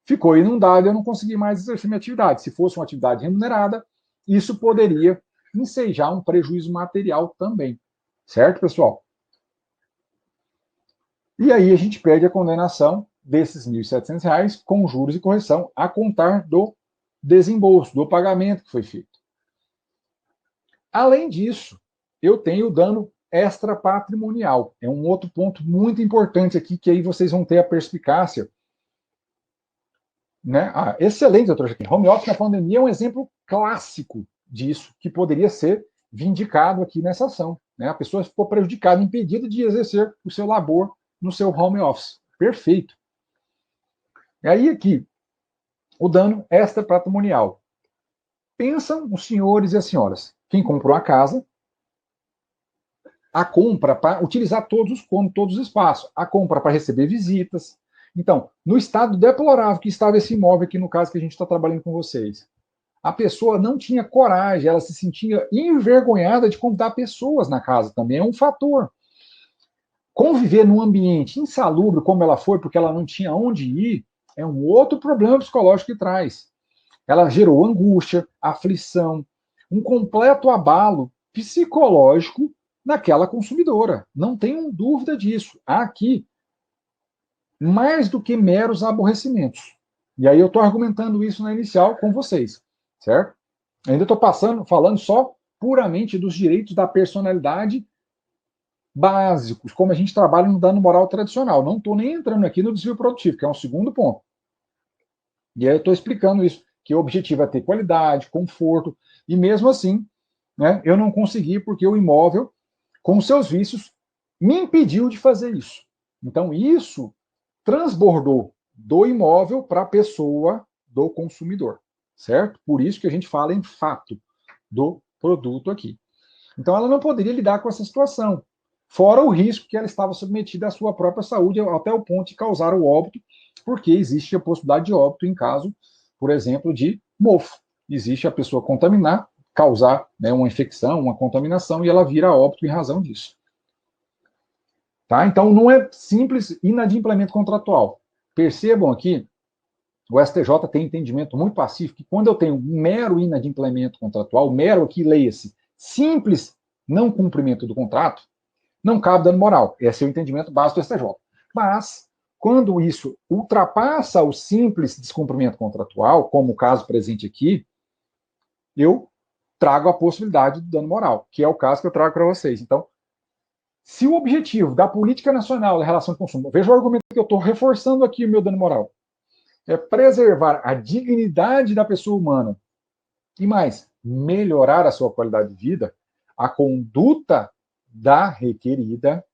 ficou inundado e eu não consegui mais exercer minha atividade. Se fosse uma atividade remunerada, isso poderia ensejar um prejuízo material também. Certo, pessoal? E aí a gente pede a condenação desses R$ 1.700 com juros e correção a contar do desembolso, do pagamento que foi feito. Além disso, eu tenho o dano extrapatrimonial. É um outro ponto muito importante aqui, que aí vocês vão ter a perspicácia. Né? Excelente, doutor Jaquim. Home office na pandemia é um exemplo clássico disso, que poderia ser vindicado aqui nessa ação. Né? A pessoa ficou prejudicada, impedida de exercer o seu labor no seu home office. Perfeito. E aí aqui, o dano extrapatrimonial. Pensam os senhores e as senhoras, quem comprou a casa, a compra para utilizar todos os cômodos, todos os espaços, a compra para receber visitas. Então, no estado deplorável que estava esse imóvel aqui, no caso que a gente está trabalhando com vocês, a pessoa não tinha coragem, ela se sentia envergonhada de convidar pessoas na casa, também é um fator. Conviver num ambiente insalubre, como ela foi, porque ela não tinha onde ir, é um outro problema psicológico que traz. Ela gerou angústia, aflição, um completo abalo psicológico naquela consumidora. Não tenham dúvida disso. Há aqui mais do que meros aborrecimentos. E aí eu estou argumentando isso na inicial com vocês, certo? Ainda estou falando só puramente dos direitos da personalidade básicos, como a gente trabalha no dano moral tradicional. Não estou nem entrando aqui no desvio produtivo, que é um segundo ponto. E aí eu estou explicando isso, que o objetivo é ter qualidade, conforto, e mesmo assim, né, eu não consegui porque o imóvel, com seus vícios, me impediu de fazer isso. Então, isso transbordou do imóvel para a pessoa do consumidor, certo? Por isso que a gente fala em fato do produto aqui. Então, ela não poderia lidar com essa situação, fora o risco que ela estava submetida à sua própria saúde, até o ponto de causar o óbito, porque existe a possibilidade de óbito em caso, por exemplo, de mofo. Existe a pessoa contaminar, causar, né, uma infecção, uma contaminação, e ela vira óbito em razão disso. Tá? Então, não é simples inadimplemento contratual. Percebam aqui, o STJ tem entendimento muito pacífico que quando eu tenho mero inadimplemento contratual, mero aqui, leia-se, simples não cumprimento do contrato, não cabe dano moral. Esse é o entendimento básico do STJ. Mas, quando isso ultrapassa o simples descumprimento contratual, como o caso presente aqui, eu trago a possibilidade do dano moral, que é o caso que eu trago para vocês. Então, se o objetivo da política nacional da relação com o consumo, veja o argumento que eu estou reforçando aqui, o meu dano moral, é preservar a dignidade da pessoa humana e mais, melhorar a sua qualidade de vida, a conduta da requerida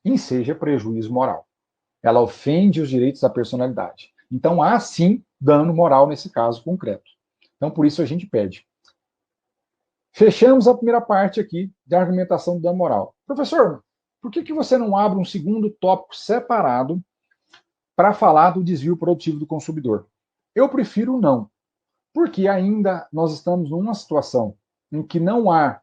enseja prejuízo moral. Ela ofende os direitos da personalidade. Então, há sim dano moral nesse caso concreto. Então, por isso a gente pede. Fechamos a primeira parte aqui de argumentação do dano moral. Professor, por que você não abre um segundo tópico separado para falar do desvio produtivo do consumidor? Eu prefiro não, porque ainda nós estamos numa situação em que não há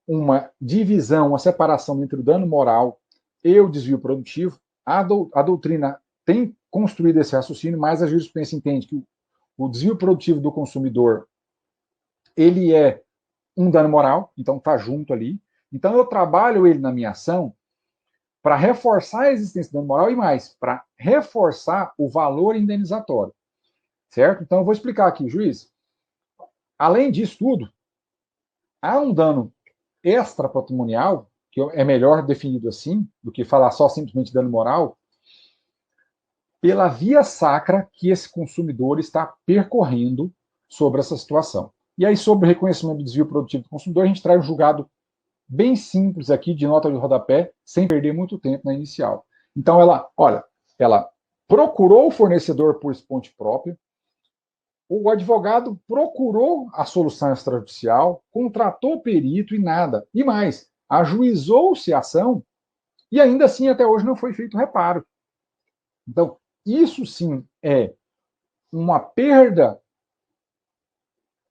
uma divisão, uma separação entre o dano moral e o desvio produtivo. A doutrina tem construído esse raciocínio, mas a jurisprudência entende que o desvio produtivo do consumidor ele é um dano moral, então está junto ali. Então eu trabalho ele na minha ação para reforçar a existência do dano moral e mais, para reforçar o valor indenizatório. Certo? Então eu vou explicar aqui, juiz. Além disso tudo, há um dano extrapatrimonial, que é melhor definido assim, do que falar só simplesmente dano moral, pela via sacra que esse consumidor está percorrendo sobre essa situação. E aí, sobre o reconhecimento do desvio produtivo do consumidor, a gente traz um julgado bem simples aqui, de nota de rodapé, sem perder muito tempo na inicial. Então, ela procurou o fornecedor por ponte própria, o advogado procurou a solução extrajudicial, contratou o perito e nada. E mais, ajuizou-se a ação e ainda assim até hoje não foi feito reparo. Então, isso sim é uma perda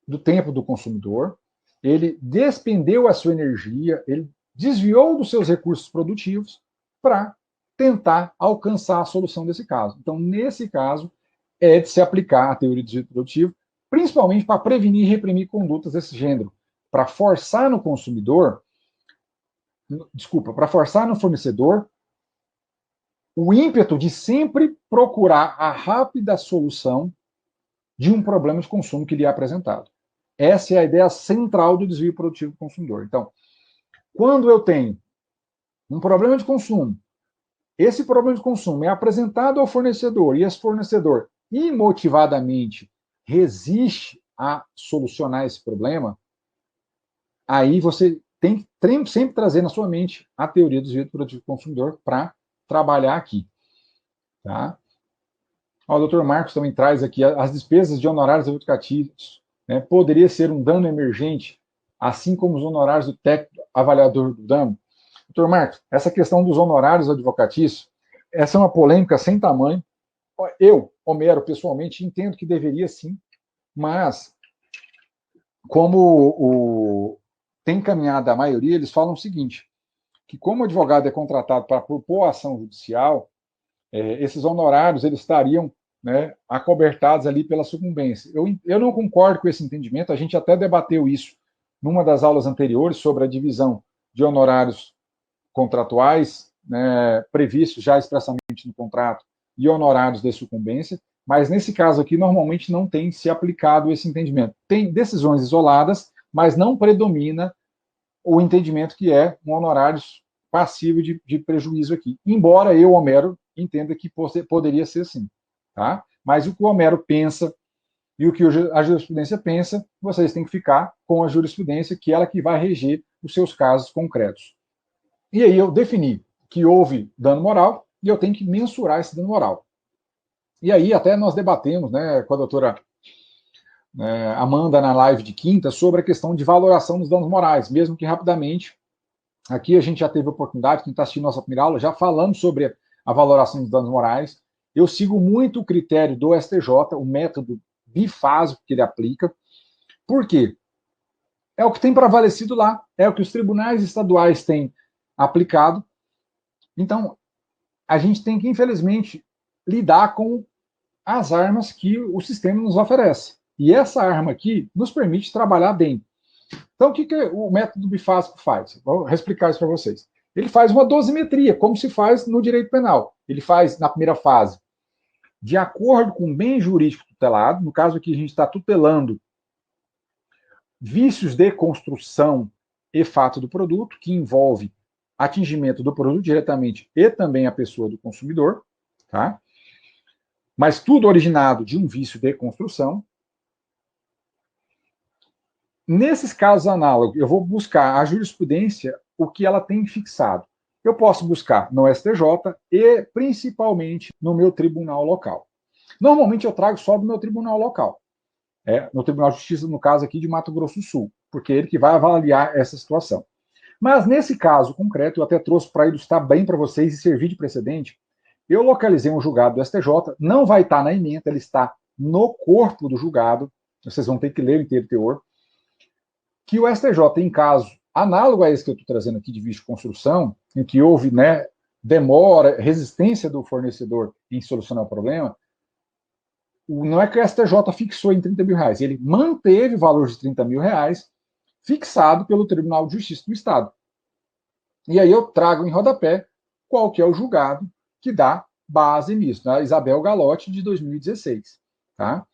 do tempo do consumidor, ele despendeu a sua energia, ele desviou dos seus recursos produtivos para tentar alcançar a solução desse caso. Então, nesse caso, é de se aplicar a teoria do desvio produtivo, principalmente para prevenir e reprimir condutas desse gênero, para forçar no consumidor, para forçar no fornecedor o ímpeto de sempre procurar a rápida solução de um problema de consumo que lhe é apresentado. Essa é a ideia central do desvio produtivo do consumidor. Então, quando eu tenho um problema de consumo, esse problema de consumo é apresentado ao fornecedor e esse fornecedor imotivadamente resiste a solucionar esse problema, aí você tem que sempre trazer na sua mente a teoria do desvio produtivo do consumidor para trabalhar aqui. Tá? O Dr. Marcos também traz aqui as despesas de honorários educativos, né, poderia ser um dano emergente, assim como os honorários do técnico avaliador do dano. Dr. Marcos, essa questão dos honorários advocatícios, essa é uma polêmica sem tamanho. Eu, Homero, pessoalmente, entendo que deveria sim, mas como tem caminhado a maioria, eles falam o seguinte, que como o advogado é contratado para propor ação judicial, esses honorários eles estariam, né, acobertados ali pela sucumbência. Eu não concordo com esse entendimento, a gente até debateu isso numa das aulas anteriores sobre a divisão de honorários contratuais, né, previstos já expressamente no contrato, e honorários de sucumbência, mas nesse caso aqui, normalmente não tem se aplicado esse entendimento. Tem decisões isoladas, mas não predomina o entendimento que é um honorário passivo de prejuízo aqui. Embora eu, Homero, entenda que poderia ser assim. Tá? Mas o que o Homero pensa e o que a jurisprudência pensa, vocês têm que ficar com a jurisprudência, que é ela que vai reger os seus casos concretos. E aí eu defini que houve dano moral e eu tenho que mensurar esse dano moral. E aí até nós debatemos, né, com a doutora Amanda na live de quinta sobre a questão de valoração dos danos morais, mesmo que rapidamente. Aqui a gente já teve a oportunidade, quem está assistindo nossa primeira aula, já falamos sobre a valoração dos danos morais. Eu sigo muito o critério do STJ, o método bifásico que ele aplica. Por quê? É o que tem prevalecido lá, é o que os tribunais estaduais têm aplicado. Então, a gente tem que, infelizmente, lidar com as armas que o sistema nos oferece. E essa arma aqui nos permite trabalhar bem. Então, o que o método bifásico faz? Vou explicar isso para vocês. Ele faz uma dosimetria, como se faz no direito penal. Ele faz, na primeira fase, de acordo com o bem jurídico tutelado, no caso aqui a gente está tutelando vícios de construção e fato do produto, que envolve atingimento do produto diretamente e também a pessoa do consumidor, tá? Mas tudo originado de um vício de construção. Nesses casos análogos, eu vou buscar a jurisprudência, o que ela tem fixado. Eu posso buscar no STJ e principalmente no meu tribunal local. Normalmente eu trago só do meu tribunal local, no Tribunal de Justiça, no caso aqui de Mato Grosso do Sul, porque é ele que vai avaliar essa situação. Mas nesse caso concreto, eu até trouxe para ilustrar bem para vocês e servir de precedente, eu localizei um julgado do STJ, não vai estar na ementa, ele está no corpo do julgado, vocês vão ter que ler o inteiro teor, que o STJ, em caso análogo a esse que eu estou trazendo aqui de vício de construção, em que houve, né, demora, resistência do fornecedor em solucionar o problema, não é que o STJ fixou em 30 mil reais, ele manteve o valor de 30 mil reais fixado pelo Tribunal de Justiça do Estado. E aí eu trago em rodapé qual que é o julgado que dá base nisso, da Isabel Galotti, de 2016. Tá?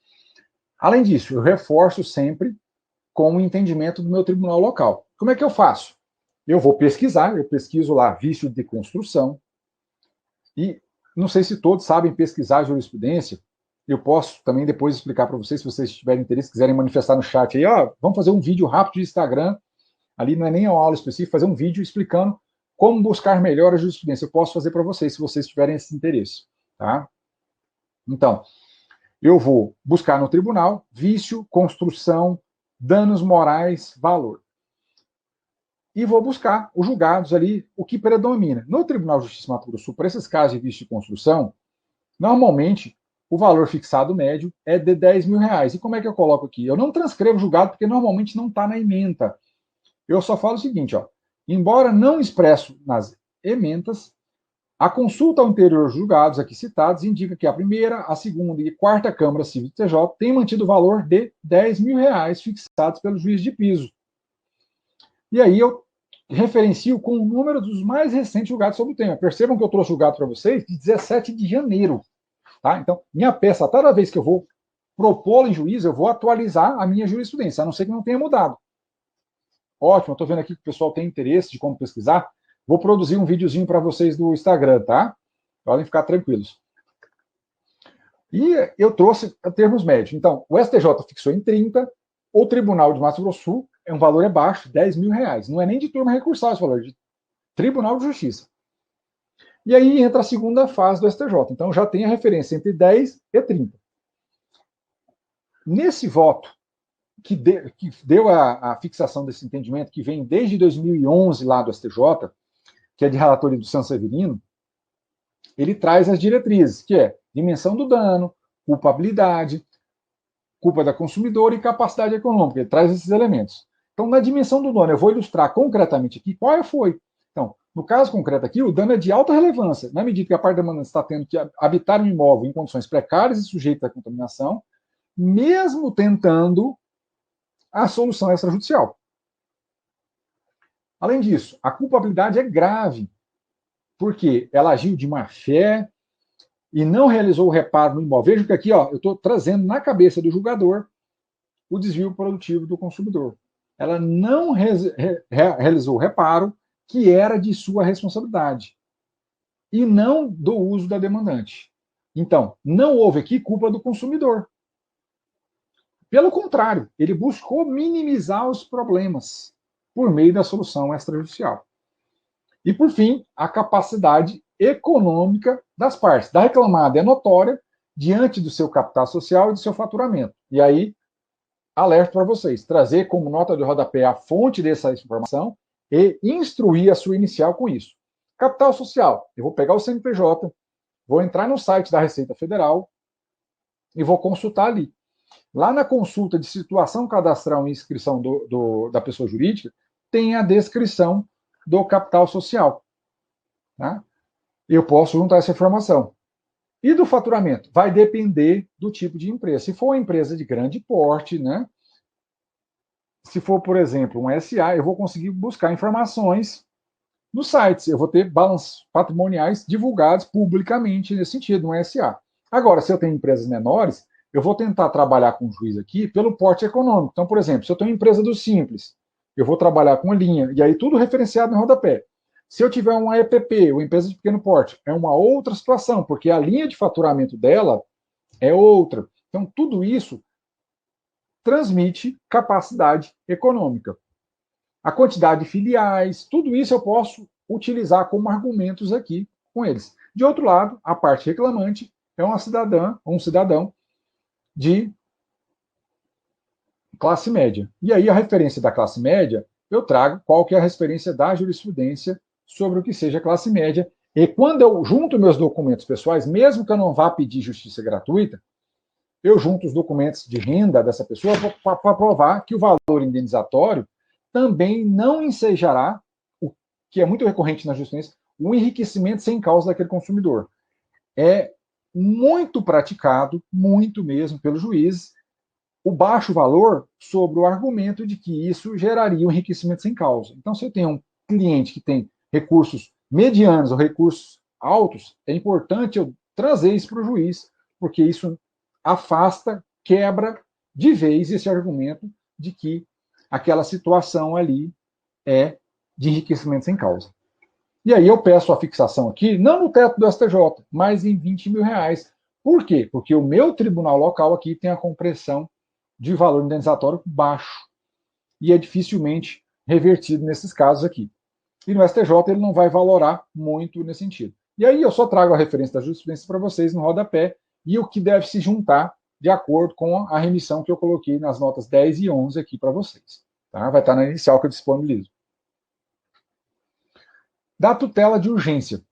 Além disso, eu reforço sempre com o entendimento do meu tribunal local. Como é que eu faço? Eu vou pesquisar, eu pesquiso lá vício de construção, e não sei se todos sabem pesquisar a jurisprudência, eu posso também depois explicar para vocês, se vocês tiverem interesse, quiserem manifestar no chat aí, vamos fazer um vídeo rápido de Instagram, ali não é nem uma aula específica, fazer um vídeo explicando como buscar melhor a jurisprudência. Eu posso fazer para vocês, se vocês tiverem esse interesse. Tá? Então, eu vou buscar no tribunal vício, construção, danos morais, valor. E vou buscar os julgados ali, o que predomina. No Tribunal de Justiça do Mato Grosso do Sul, para esses casos de vício de construção, normalmente o valor fixado médio é de 10 mil reais. E como é que eu coloco aqui? Eu não transcrevo julgado, porque normalmente não está na ementa. Eu só falo o seguinte, embora não expresso nas ementas, a consulta ao interior dos julgados aqui citados indica que a primeira, a segunda e a quarta Câmara Civil do TJ têm mantido o valor de 10 mil reais fixados pelo juiz de piso. E aí eu referencio com o número dos mais recentes julgados sobre o tema. Percebam que eu trouxe julgado para vocês de 17 de janeiro. Tá? Então, minha peça, toda vez que eu vou propô-la em juízo, eu vou atualizar a minha jurisprudência, a não ser que não tenha mudado. Ótimo, eu estou vendo aqui que o pessoal tem interesse de como pesquisar. Vou produzir um videozinho para vocês do Instagram, tá? Podem ficar tranquilos. E eu trouxe termos médios. Então, o STJ fixou em 30, o Tribunal de Mato Grosso do Sul, um valor é baixo, R$10.000. Não é nem de turma recursal esse valor, é de Tribunal de Justiça. E aí entra a segunda fase do STJ. Então, já tem a referência entre 10 e 30. Nesse voto, que deu a fixação desse entendimento, que vem desde 2011 lá do STJ, que é de relatoria do Sanseverino, ele traz as diretrizes, que é dimensão do dano, culpabilidade, culpa da consumidora e capacidade econômica. Ele traz esses elementos. Então, na dimensão do dano, eu vou ilustrar concretamente aqui qual foi. Então, no caso concreto aqui, o dano é de alta relevância, na medida que a parte demandante está tendo que habitar um imóvel em condições precárias e sujeitas à contaminação, mesmo tentando a solução extrajudicial. Além disso, a culpabilidade é grave, porque ela agiu de má fé e não realizou o reparo no imóvel. Veja que aqui, ó, eu estou trazendo na cabeça do julgador o desvio produtivo do consumidor. Ela não realizou o reparo que era de sua responsabilidade e não do uso da demandante. Então, não houve aqui culpa do consumidor. Pelo contrário, ele buscou minimizar os problemas por meio da solução extrajudicial. E, por fim, a capacidade econômica das partes. Da reclamada é notória diante do seu capital social e do seu faturamento. E aí, alerto para vocês, trazer como nota de rodapé a fonte dessa informação e instruir a sua inicial com isso. Capital social, eu vou pegar o CNPJ, vou entrar no site da Receita Federal e vou consultar ali. Lá na consulta de situação cadastral e inscrição da pessoa jurídica, tem a descrição do capital social. Tá? Eu posso juntar essa informação. E do faturamento? Vai depender do tipo de empresa. Se for uma empresa de grande porte, né? Se for, por exemplo, um SA, eu vou conseguir buscar informações nos sites. Eu vou ter balanços patrimoniais divulgados publicamente nesse sentido, um SA. Agora, se eu tenho empresas menores, eu vou tentar trabalhar com o juiz aqui pelo porte econômico. Então, por exemplo, se eu tenho uma empresa do Simples, eu vou trabalhar com a linha, e aí tudo referenciado no rodapé. Se eu tiver uma EPP, uma empresa de pequeno porte, é uma outra situação, porque a linha de faturamento dela é outra. Então, tudo isso transmite capacidade econômica. A quantidade de filiais, tudo isso eu posso utilizar como argumentos aqui com eles. De outro lado, a parte reclamante é uma cidadã, um cidadão de classe média. E aí a referência da classe média, eu trago qual que é a referência da jurisprudência sobre o que seja classe média. E quando eu junto meus documentos pessoais, mesmo que eu não vá pedir justiça gratuita, eu junto os documentos de renda dessa pessoa para provar que o valor indenizatório também não ensejará, o que é muito recorrente na justiça, o enriquecimento sem causa daquele consumidor. É muito praticado, muito mesmo, pelos juízes, o baixo valor sobre o argumento de que isso geraria um enriquecimento sem causa. Então, se eu tenho um cliente que tem recursos medianos ou recursos altos, é importante eu trazer isso para o juiz, porque isso afasta, quebra de vez esse argumento de que aquela situação ali é de enriquecimento sem causa. E aí eu peço a fixação aqui, não no teto do STJ, mas em R$20.000. Por quê? Porque o meu tribunal local aqui tem a compressão de valor indenizatório baixo. E é dificilmente revertido nesses casos aqui. E no STJ ele não vai valorar muito nesse sentido. E aí eu só trago a referência da jurisprudência para vocês no rodapé e o que deve se juntar de acordo com a remissão que eu coloquei nas notas 10 e 11 aqui para vocês. Tá? Vai estar na inicial que eu disponibilizo. Da tutela de urgência.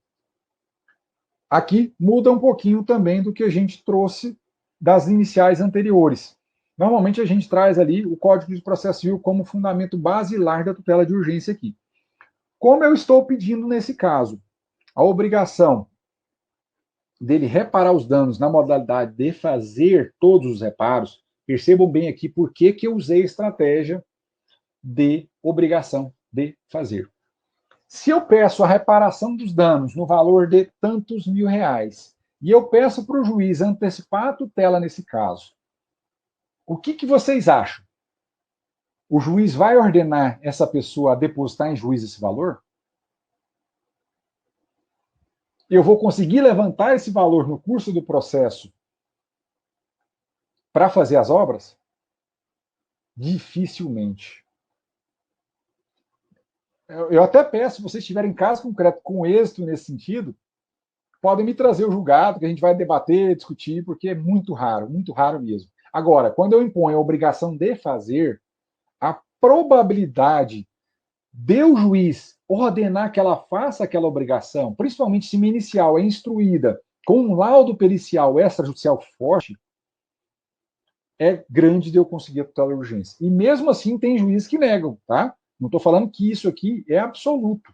Aqui muda um pouquinho também do que a gente trouxe das iniciais anteriores. Normalmente a gente traz ali o Código de Processo Civil como fundamento basilar da tutela de urgência aqui. Como eu estou pedindo nesse caso a obrigação dele reparar os danos na modalidade de fazer todos os reparos, percebam bem aqui por que eu usei a estratégia de obrigação de fazer. Se eu peço a reparação dos danos no valor de tantos mil reais, e eu peço para o juiz antecipar a tutela nesse caso, o que vocês acham? O juiz vai ordenar essa pessoa a depositar em juiz esse valor? Eu vou conseguir levantar esse valor no curso do processo para fazer as obras? Dificilmente. Eu até peço, se vocês tiverem caso concreto com êxito nesse sentido, podem me trazer o julgado, que a gente vai debater, discutir, porque é muito raro mesmo. Agora, quando eu imponho a obrigação de fazer, a probabilidade de o juiz ordenar que ela faça aquela obrigação, principalmente se minha inicial é instruída com um laudo pericial extrajudicial forte, é grande de eu conseguir a tutela de urgência. E mesmo assim tem juízes que negam, tá? Não estou falando que isso aqui é absoluto.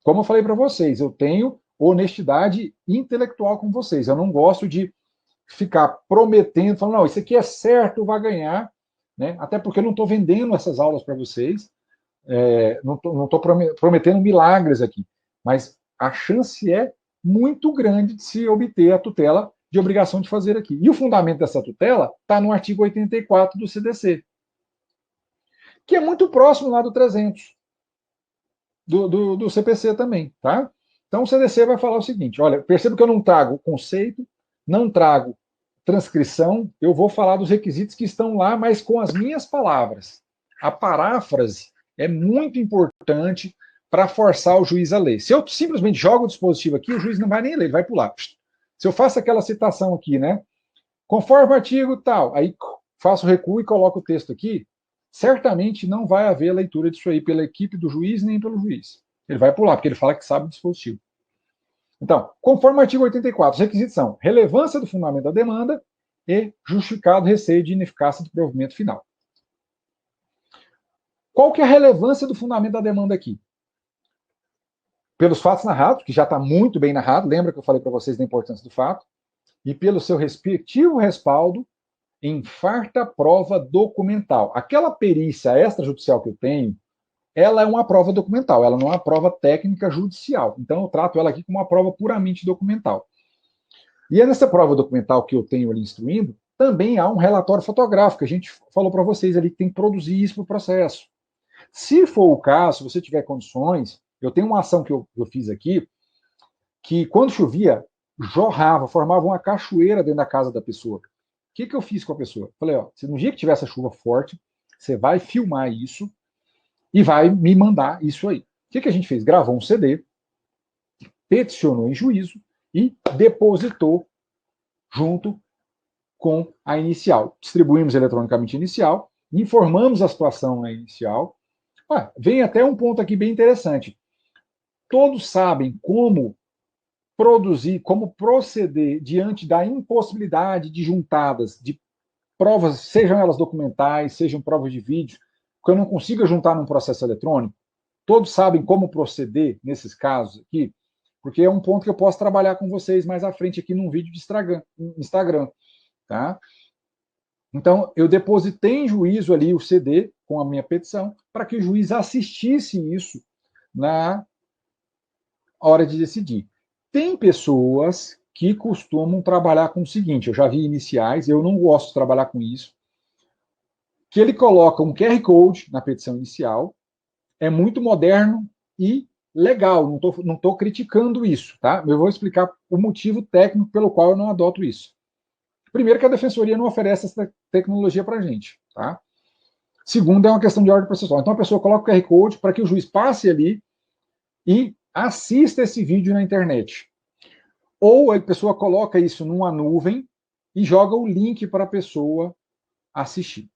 Como eu falei para vocês, eu tenho honestidade intelectual com vocês. Eu não gosto de ficar prometendo, falando, não, isso aqui é certo, vai ganhar, né? Até porque eu não estou vendendo essas aulas para vocês, não estou prometendo milagres aqui, mas a chance é muito grande de se obter a tutela de obrigação de fazer aqui. E o fundamento dessa tutela está no artigo 84 do CDC, que é muito próximo lá do 300, do CPC também, tá? Então o CDC vai falar o seguinte, olha, perceba que eu não trago conceito, não trago transcrição, eu vou falar dos requisitos que estão lá, mas com as minhas palavras. A paráfrase é muito importante para forçar o juiz a ler. Se eu simplesmente jogo o dispositivo aqui, o juiz não vai nem ler, ele vai pular. Se eu faço aquela citação aqui, né? Conforme o artigo tal, aí faço o recuo e coloco o texto aqui, certamente não vai haver leitura disso aí pela equipe do juiz nem pelo juiz. Ele vai pular, porque ele fala que sabe o dispositivo. Então, conforme o artigo 84, os requisitos são relevância do fundamento da demanda e justificado receio de ineficácia do provimento final. Qual que é a relevância do fundamento da demanda aqui? Pelos fatos narrados, que já está muito bem narrado, lembra que eu falei para vocês da importância do fato, e pelo seu respectivo respaldo em farta prova documental. Aquela perícia extrajudicial que eu tenho, ela é uma prova documental, ela não é uma prova técnica judicial. Então, eu trato ela aqui como uma prova puramente documental. E é nessa prova documental que eu tenho ali instruindo, também há um relatório fotográfico, a gente falou para vocês ali que tem que produzir isso para o processo. Se for o caso, se você tiver condições, eu tenho uma ação que eu fiz aqui, que quando chovia, jorrava, formava uma cachoeira dentro da casa da pessoa. O que eu fiz com a pessoa? Falei, ó, se no dia que tiver essa chuva forte, você vai filmar isso e vai me mandar isso aí. O que a gente fez? Gravou um CD, peticionou em juízo e depositou junto com a inicial. Distribuímos eletronicamente a inicial, informamos a situação na inicial. Vem até um ponto aqui bem interessante. Todos sabem como produzir, como proceder diante da impossibilidade de juntadas de provas, sejam elas documentais, sejam provas de vídeo, que eu não consiga juntar num processo eletrônico. Todos sabem como proceder nesses casos aqui, porque é um ponto que eu posso trabalhar com vocês mais à frente aqui num vídeo de Instagram, tá? Então, eu depositei em juízo ali o CD com a minha petição para que o juiz assistisse isso na hora de decidir. Tem pessoas que costumam trabalhar com o seguinte, eu já vi iniciais, eu não gosto de trabalhar com isso, que ele coloca um QR Code na petição inicial, é muito moderno e legal, não estou criticando isso, tá? Eu vou explicar o motivo técnico pelo qual eu não adoto isso. Primeiro que a defensoria não oferece essa tecnologia para a gente, tá? Segundo, é uma questão de ordem processual. Então a pessoa coloca o QR Code para que o juiz passe ali e assista esse vídeo na internet. Ou a pessoa coloca isso numa nuvem e joga o link para a pessoa assistir.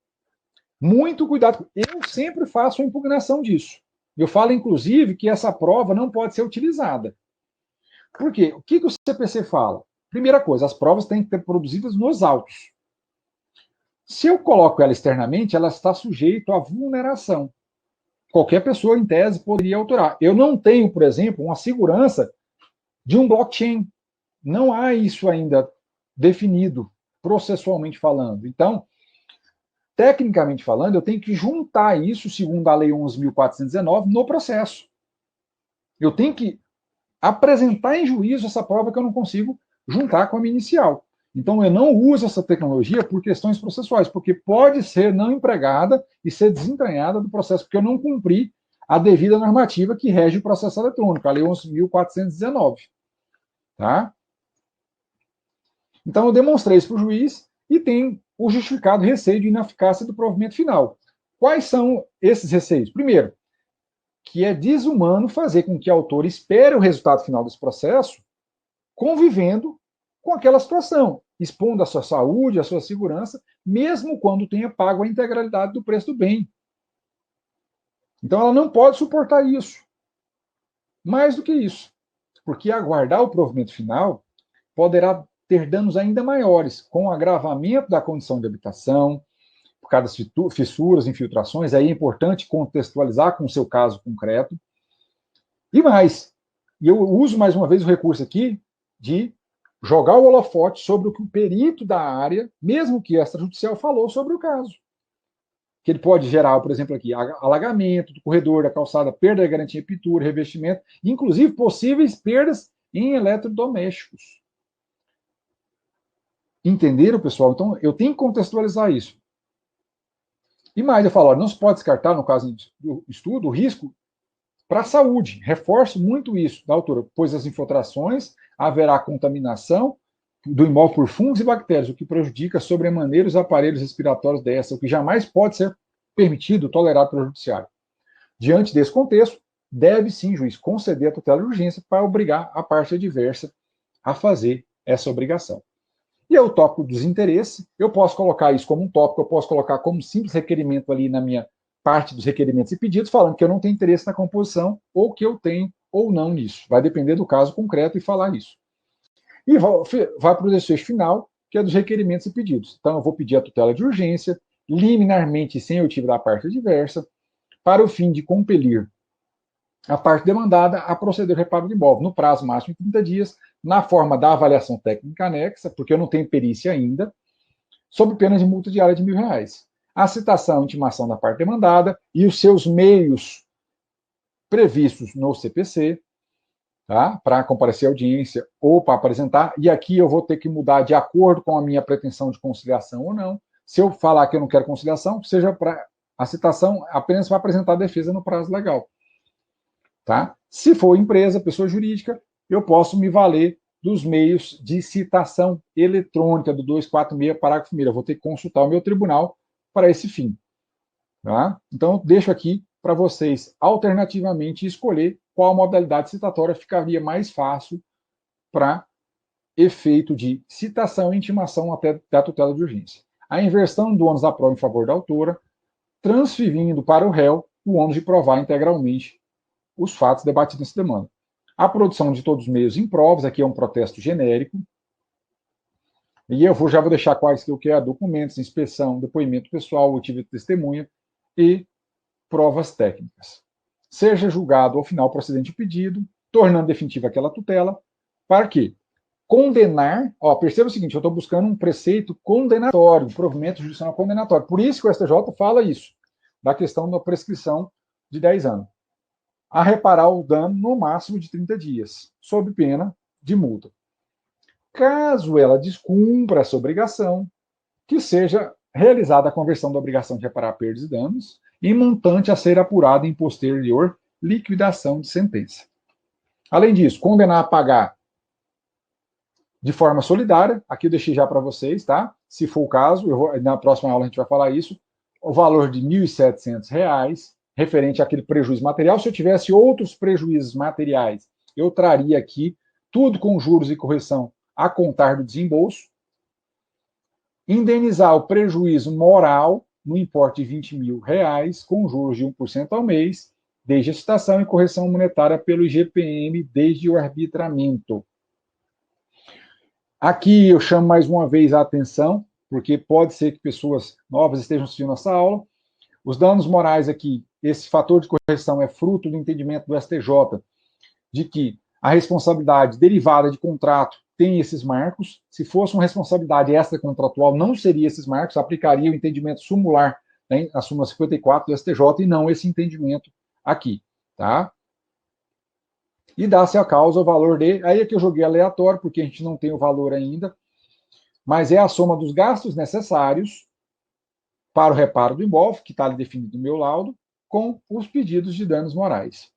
Muito cuidado. Eu sempre faço a impugnação disso. Eu falo, inclusive, que essa prova não pode ser utilizada. Por quê? O que o CPC fala? Primeira coisa, as provas têm que ser produzidas nos autos. Se eu coloco ela externamente, ela está sujeita à vulneração. Qualquer pessoa, em tese, poderia autorar. Eu não tenho, por exemplo, uma segurança de um blockchain. Não há isso ainda definido, processualmente falando. Então, tecnicamente falando, eu tenho que juntar isso, segundo a Lei 11.419, no processo. Eu tenho que apresentar em juízo essa prova que eu não consigo juntar com a minha inicial. Então, eu não uso essa tecnologia por questões processuais, porque pode ser não empregada e ser desentranhada do processo, porque eu não cumpri a devida normativa que rege o processo eletrônico, a Lei 11.419. Tá? Então, eu demonstrei isso para o juiz e tem o justificado receio de ineficácia do provimento final. Quais são esses receios? Primeiro, que é desumano fazer com que o autor espere o resultado final desse processo convivendo com aquela situação, expondo a sua saúde, a sua segurança, mesmo quando tenha pago a integralidade do preço do bem. Então, ela não pode suportar isso. Mais do que isso, porque aguardar o provimento final poderá ter danos ainda maiores, com o agravamento da condição de habitação, por causa das fissuras, infiltrações. Aí é importante contextualizar com o seu caso concreto. E mais, e eu uso mais uma vez o recurso aqui de jogar o holofote sobre o que o perito da área, mesmo que extrajudicial, falou sobre o caso. Que ele pode gerar, por exemplo, aqui, alagamento do corredor, da calçada, perda da garantia de pintura, revestimento, inclusive possíveis perdas em eletrodomésticos. Entenderam, pessoal? Então, eu tenho que contextualizar isso. E mais, eu falo, não se pode descartar, no caso do estudo, o risco para a saúde. Reforço muito isso da autora, pois as infiltrações haverá contaminação do imóvel por fungos e bactérias, o que prejudica sobremaneira os aparelhos respiratórios dessa, o que jamais pode ser permitido, tolerado pelo judiciário. Diante desse contexto, deve sim, juiz, conceder a tutela de urgência para obrigar a parte adversa a fazer essa obrigação. E é o tópico dos interesses. Eu posso colocar isso como um tópico, eu posso colocar como simples requerimento ali na minha parte dos requerimentos e pedidos, falando que eu não tenho interesse na composição, ou que eu tenho ou não nisso. Vai depender do caso concreto e falar isso. E vai para o desfecho final, que é dos requerimentos e pedidos. Então, eu vou pedir a tutela de urgência, liminarmente sem oitiva da parte adversa, para o fim de compelir a parte demandada a proceder ao reparo do imóvel, no prazo máximo de 30 dias, na forma da avaliação técnica anexa, porque eu não tenho perícia ainda, sob pena de multa diária de R$ 1.000. A citação e intimação da parte demandada e os seus meios previstos no CPC, tá? Para comparecer à audiência ou para apresentar, e aqui eu vou ter que mudar de acordo com a minha pretensão de conciliação ou não. Se eu falar que eu não quero conciliação, seja para a citação apenas para apresentar a defesa no prazo legal. Tá? Se for empresa, pessoa jurídica, eu posso me valer dos meios de citação eletrônica do 246, parágrafo 1º. Eu vou ter que consultar o meu tribunal para esse fim. Tá? Então, deixo aqui para vocês, alternativamente, escolher qual modalidade citatória ficaria mais fácil para efeito de citação e intimação até da tutela de urgência. A inversão do ônus da prova em favor da autora, transferindo para o réu o ônus de provar integralmente os fatos debatidos nessa demanda. A produção de todos os meios em provas, aqui é um protesto genérico, e eu já vou deixar quais que eu quero: documentos, inspeção, depoimento pessoal, oitiva de testemunha e provas técnicas. Seja julgado ao final procedente pedido, tornando definitiva aquela tutela, para quê? Condenar, perceba o seguinte, eu estou buscando um preceito condenatório, um provimento judicial condenatório. Por isso que o STJ fala isso, da questão da prescrição de 10 anos. A reparar o dano no máximo de 30 dias, sob pena de multa. Caso ela descumpra essa obrigação, que seja realizada a conversão da obrigação de reparar perdas e danos em montante a ser apurado em posterior liquidação de sentença. Além disso, condenar a pagar de forma solidária, aqui eu deixei já para vocês, tá? Se for o caso, na próxima aula a gente vai falar isso, o valor de R$ 1.700, referente àquele prejuízo material. Se eu tivesse outros prejuízos materiais, eu traria aqui tudo com juros e correção a contar do desembolso. Indenizar o prejuízo moral no importe de R$ 20.000, com juros de 1% ao mês, desde a citação e correção monetária pelo IGPM, desde o arbitramento. Aqui eu chamo mais uma vez a atenção, porque pode ser que pessoas novas estejam assistindo nossa aula. Os danos morais aqui, esse fator de correção é fruto do entendimento do STJ de que a responsabilidade derivada de contrato tem esses marcos. Se fosse uma responsabilidade extracontratual, não seria esses marcos, aplicaria o entendimento sumular, né, a súmula 54 do STJ, e não esse entendimento aqui. Tá? e dá-se a causa o valor de... Aí é que eu joguei aleatório, porque a gente não tem o valor ainda, mas é a soma dos gastos necessários para o reparo do imóvel, que está ali definido no meu laudo, com os pedidos de danos morais.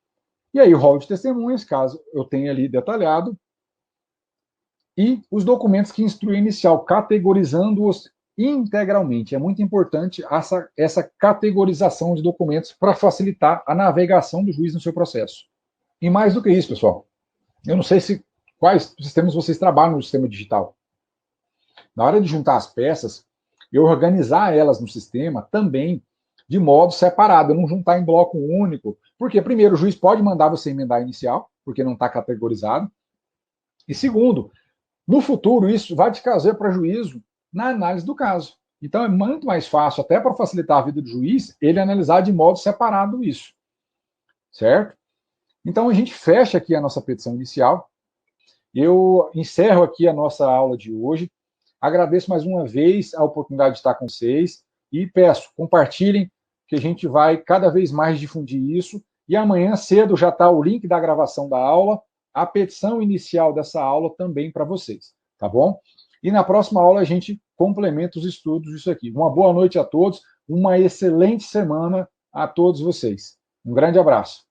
E aí o rol de testemunhas, caso eu tenha ali detalhado, e os documentos que instruem inicial, categorizando-os integralmente. É muito importante essa categorização de documentos para facilitar a navegação do juiz no seu processo. E mais do que isso, pessoal, eu não sei quais sistemas vocês trabalham no sistema digital. Na hora de juntar as peças, eu organizar elas no sistema também de modo separado, eu não juntar em bloco único. Porque, primeiro, o juiz pode mandar você emendar inicial, porque não está categorizado. E segundo, no futuro, isso vai te trazer prejuízo na análise do caso. Então, é muito mais fácil, até para facilitar a vida do juiz, ele analisar de modo separado isso. Certo? Então, a gente fecha aqui a nossa petição inicial. Eu encerro aqui a nossa aula de hoje. Agradeço mais uma vez a oportunidade de estar com vocês e peço, compartilhem, que a gente vai cada vez mais difundir isso. E amanhã cedo já está o link da gravação da aula, a petição inicial dessa aula também para vocês, tá bom? E na próxima aula a gente complementa os estudos disso aqui. Uma boa noite a todos, uma excelente semana a todos vocês. Um grande abraço.